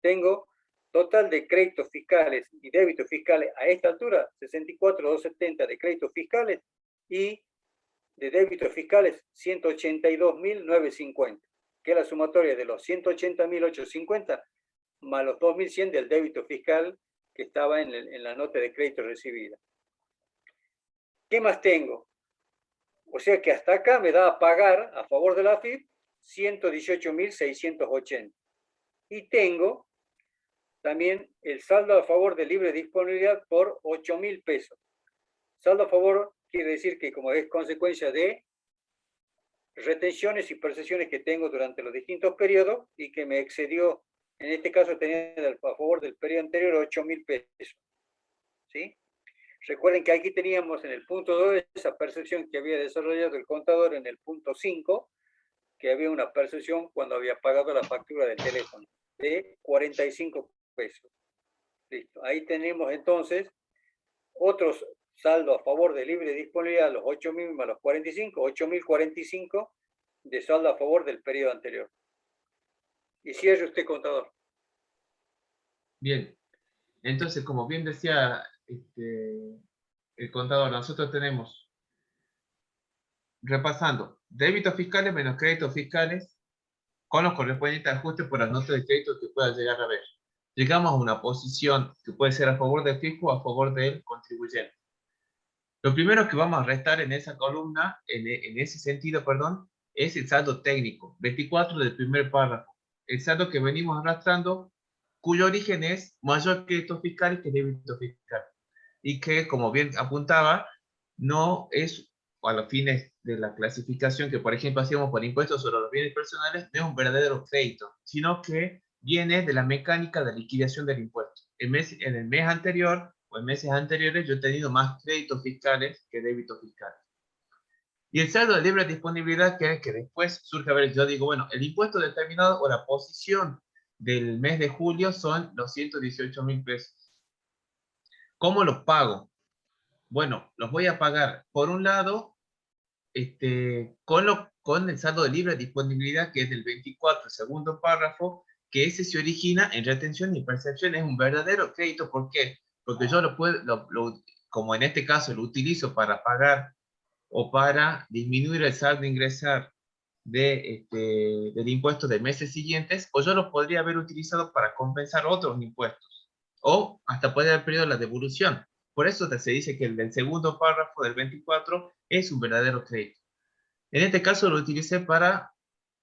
tengo total de créditos fiscales y débitos fiscales a esta altura, 64.270 de créditos fiscales y de débitos fiscales 182.950, que es la sumatoria de los 180.850 más los 2.100 del débito fiscal que estaba en la nota de crédito recibida. ¿Qué más tengo? O sea que hasta acá me da a pagar a favor de la AFIP 118.680. Y tengo también el saldo a favor de libre disponibilidad por 8.000 pesos. Saldo a favor quiere decir que como es consecuencia de retenciones y percepciones que tengo durante los distintos periodos y que me excedió, en este caso tenía a favor del periodo anterior 8.000 pesos. ¿Sí? Recuerden que aquí teníamos en el punto 2 esa percepción que había desarrollado el contador en el punto 5, que había una percepción cuando había pagado la factura del teléfono de 45 pesos. Listo. Ahí tenemos entonces otros saldos a favor de libre disponibilidad, los 8.000 más los 45, 8.045 de saldo a favor del periodo anterior. Y cierre usted, contador. Bien. Entonces, como bien decía el contador, nosotros tenemos, repasando, débitos fiscales menos créditos fiscales con los correspondientes ajustes por las notas de crédito que pueda llegar a ver. Llegamos a una posición que puede ser a favor del fisco o a favor del contribuyente. Lo primero que vamos a restar en esa columna, en ese sentido, perdón, es el saldo técnico, 24 del primer párrafo. El saldo que venimos arrastrando, cuyo origen es mayor crédito fiscal que débito fiscal. Y que, como bien apuntaba, no es a los fines de la clasificación que, por ejemplo, hacíamos por impuestos sobre los bienes personales, no es un verdadero crédito, sino que viene de la mecánica de liquidación del impuesto. En el mes anterior o en meses anteriores yo he tenido más créditos fiscales que débitos fiscales. Y el saldo de libre disponibilidad, que después surge, a ver, yo digo, bueno, el impuesto determinado o la posición del mes de julio son los 118.000 pesos. ¿Cómo los pago? Bueno, los voy a pagar, por un lado, con el saldo de libre disponibilidad, que es del 24, segundo párrafo, que ese se origina en retención y percepción, es un verdadero crédito. ¿Por qué? Porque yo lo puedo, como en este caso lo utilizo para pagar o para disminuir el saldo ingresar del impuesto de meses siguientes, o yo lo podría haber utilizado para compensar otros impuestos, o hasta poder haber perdido la devolución. Por eso se dice que el del segundo párrafo del 24 es un verdadero crédito. En este caso lo utilicé para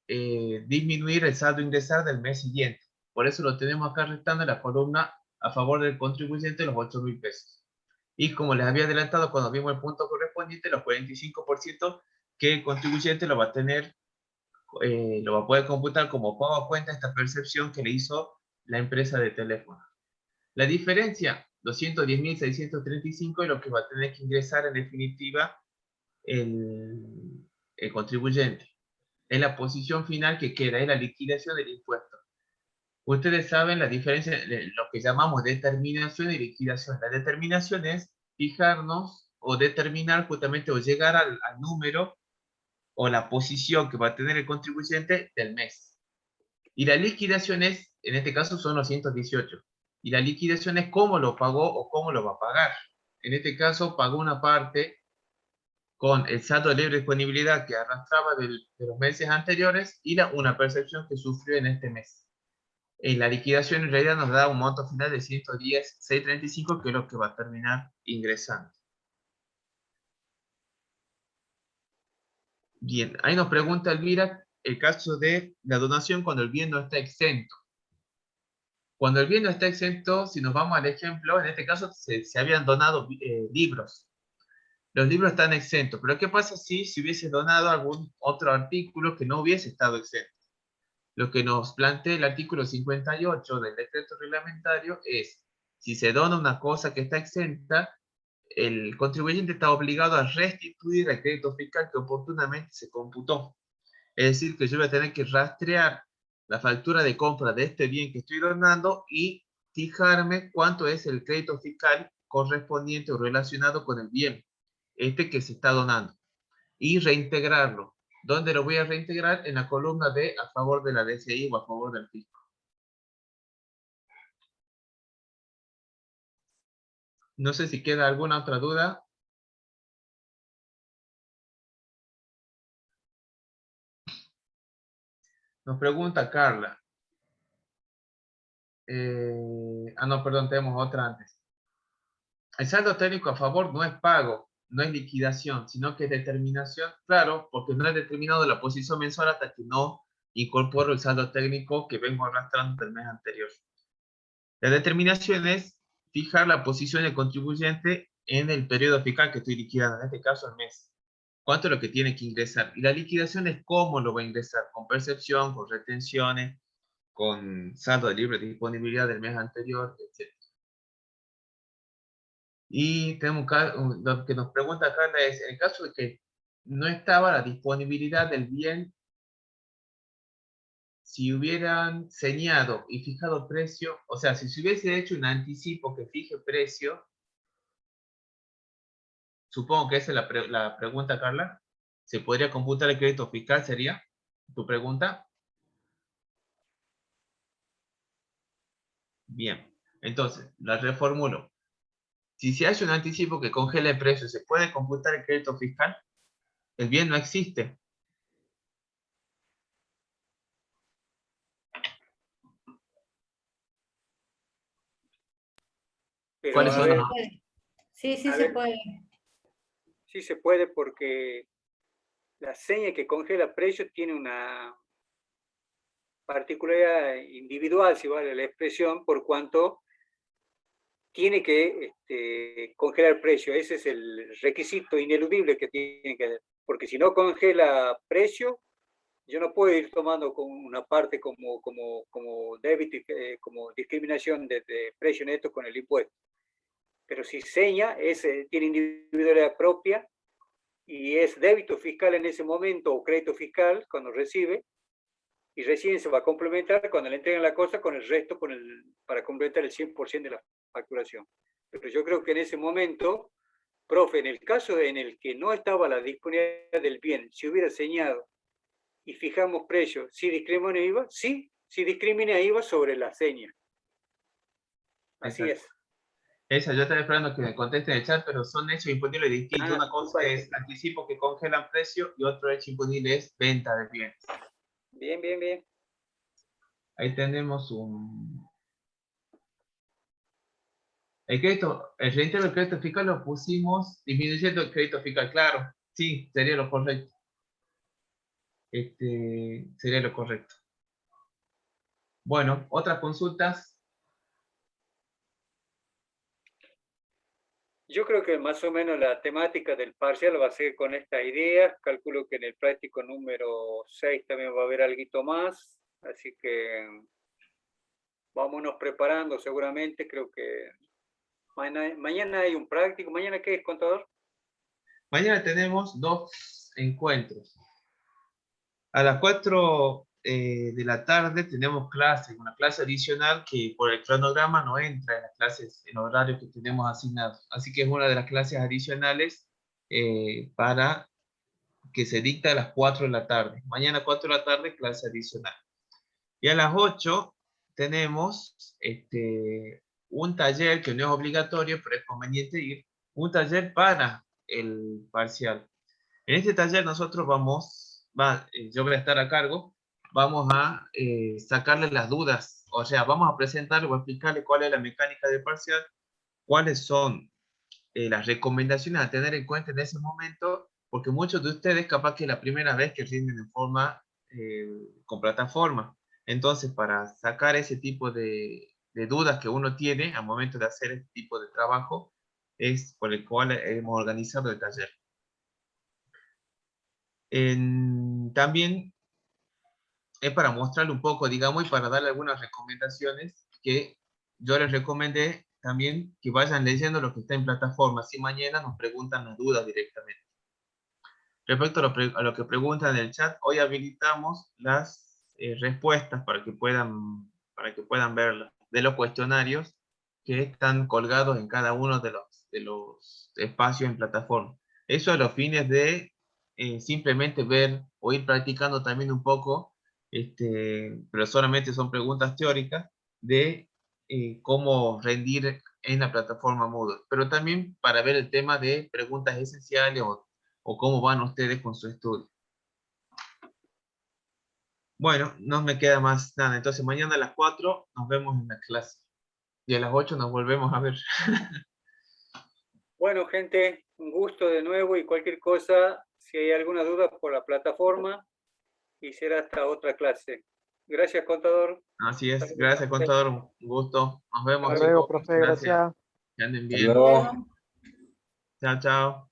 disminuir el saldo ingresar del mes siguiente. Por eso lo tenemos acá restando en la columna a favor del contribuyente los 8.000 pesos. Y como les había adelantado cuando vimos el punto correspondiente, los 45% que el contribuyente lo va a tener, lo va a poder computar como pago a cuenta esta percepción que le hizo la empresa de teléfono. La diferencia, 210.635, es lo que va a tener que ingresar en definitiva el contribuyente. Es la posición final que queda, es la liquidación del impuesto. Ustedes saben la diferencia de lo que llamamos determinación y liquidación. La determinación es fijarnos o determinar justamente o llegar al número o la posición que va a tener el contribuyente del mes. Y la liquidación es, en este caso son los 118. Y la liquidación es cómo lo pagó o cómo lo va a pagar. En este caso pagó una parte con el saldo de libre disponibilidad que arrastraba de los meses anteriores y una percepción que sufrió en este mes. La liquidación en realidad nos da un monto final de 110.635, que es lo que va a terminar ingresando. Bien, ahí nos pregunta Elvira el caso de la donación cuando el bien no está exento. Cuando el bien no está exento, si nos vamos al ejemplo, en este caso se habían donado libros. Los libros están exentos, pero ¿qué pasa si hubiese donado algún otro artículo que no hubiese estado exento? Lo que nos plantea el artículo 58 del decreto reglamentario es, si se dona una cosa que está exenta, el contribuyente está obligado a restituir el crédito fiscal que oportunamente se computó. Es decir, que yo voy a tener que rastrear la factura de compra de este bien que estoy donando y fijarme cuánto es el crédito fiscal correspondiente o relacionado con el bien que se está donando y reintegrarlo. ¿Dónde lo voy a reintegrar? En la columna de a favor de la DCI o a favor del fisco. No sé si queda alguna otra duda. Nos pregunta Carla. No, perdón, tenemos otra antes. El saldo técnico a favor no es pago, no es liquidación, sino que es determinación, claro, porque no es determinado la posición mensual hasta que no incorporo el saldo técnico que vengo arrastrando del mes anterior. La determinación es fijar la posición del contribuyente en el periodo fiscal que estoy liquidando, en este caso el mes. ¿Cuánto es lo que tiene que ingresar? Y la liquidación es cómo lo va a ingresar, con percepción, con retenciones, con saldo de libre disponibilidad del mes anterior, etc. Y tenemos lo que nos pregunta Carla es, en el caso de que no estaba la disponibilidad del bien, si hubieran señado y fijado precio, o sea, si se hubiese hecho un anticipo que fije precio, supongo que esa es la pregunta, Carla, ¿se podría computar el crédito fiscal? ¿Sería tu pregunta? Bien, entonces, la reformulo. Si se hace un anticipo que congela el precio, ¿se puede computar el crédito fiscal? El bien no existe. Pero ¿Cuáles a son ver, los...? Sí, sí a se ver, puede. sí se puede porque la seña que congela precios tiene una particularidad individual, si vale la expresión, por cuanto tiene que congelar precio. Ese es el requisito ineludible que tiene que hacer. Porque si no congela precio, yo no puedo ir tomando con una parte como débito, como discriminación de precio neto con el impuesto. Pero si seña, tiene individualidad propia y es débito fiscal en ese momento o crédito fiscal cuando recibe, y recién se va a complementar cuando le entregan la cosa con el resto para completar el 100% de la facturación. Pero yo creo que en ese momento, profe, en el caso en el que no estaba la disponibilidad del bien, si hubiera señalado y fijamos precios, ¿sí discrimina IVA? Sí, sí discrimina IVA sobre la seña. Así Exacto. es. Esa, yo estaba esperando que me contesten en el chat, pero son hechos imponibles distintos. Una cosa es anticipo que congelan precio y otro hecho imponible es venta de bienes. Bien, bien, bien. Ahí tenemos el reintegro del crédito fiscal lo pusimos disminuyendo el crédito fiscal. Claro, sí, sería lo correcto. Sería lo correcto. Bueno, otras consultas. Yo creo que más o menos la temática del parcial va a ser con estas ideas. Calculo que en el práctico número 6 también va a haber algo más. Así que vámonos preparando seguramente. Creo que mañana hay un práctico. ¿Mañana qué es, contador? Mañana tenemos 2 encuentros. A las 4 de la tarde tenemos una clase adicional que por el cronograma no entra en las clases, en horarios que tenemos asignados. Así que es una de las clases adicionales para que se dicta a las 4 de la tarde. Mañana 4 de la tarde, clase adicional. Y a las 8 tenemos un taller que no es obligatorio, pero es conveniente ir, un taller para el parcial. En este taller nosotros yo voy a estar a cargo, vamos a sacarle las dudas, o sea, vamos a presentarle o a explicarle cuál es la mecánica del parcial, cuáles son las recomendaciones a tener en cuenta en ese momento, porque muchos de ustedes capaz que es la primera vez que rinden en forma con plataforma. Entonces, para sacar ese tipo de dudas que uno tiene al momento de hacer este tipo de trabajo, es por el cual hemos organizado el taller. También es para mostrarle un poco, digamos, y para darle algunas recomendaciones que yo les recomendé también que vayan leyendo lo que está en plataforma, si mañana nos preguntan las dudas directamente. Respecto a lo que preguntan en el chat, hoy habilitamos las respuestas para que puedan verlas, de los cuestionarios que están colgados en cada uno de los espacios en plataforma. Eso a los fines de simplemente ver o ir practicando también un poco, pero solamente son preguntas teóricas, de cómo rendir en la plataforma Moodle, pero también para ver el tema de preguntas esenciales o cómo van ustedes con su estudio. Bueno, no me queda más nada. Entonces mañana a las 4 nos vemos en la clase. Y a las 8 nos volvemos a ver. Bueno, gente, un gusto de nuevo y cualquier cosa, si hay alguna duda por la plataforma, y será hasta otra clase. Gracias, contador. Así es. Gracias, contador. Un gusto. Nos vemos, Hasta luego, chicos. profe. Gracias. Que anden Hasta bien. luego. Chao, chao.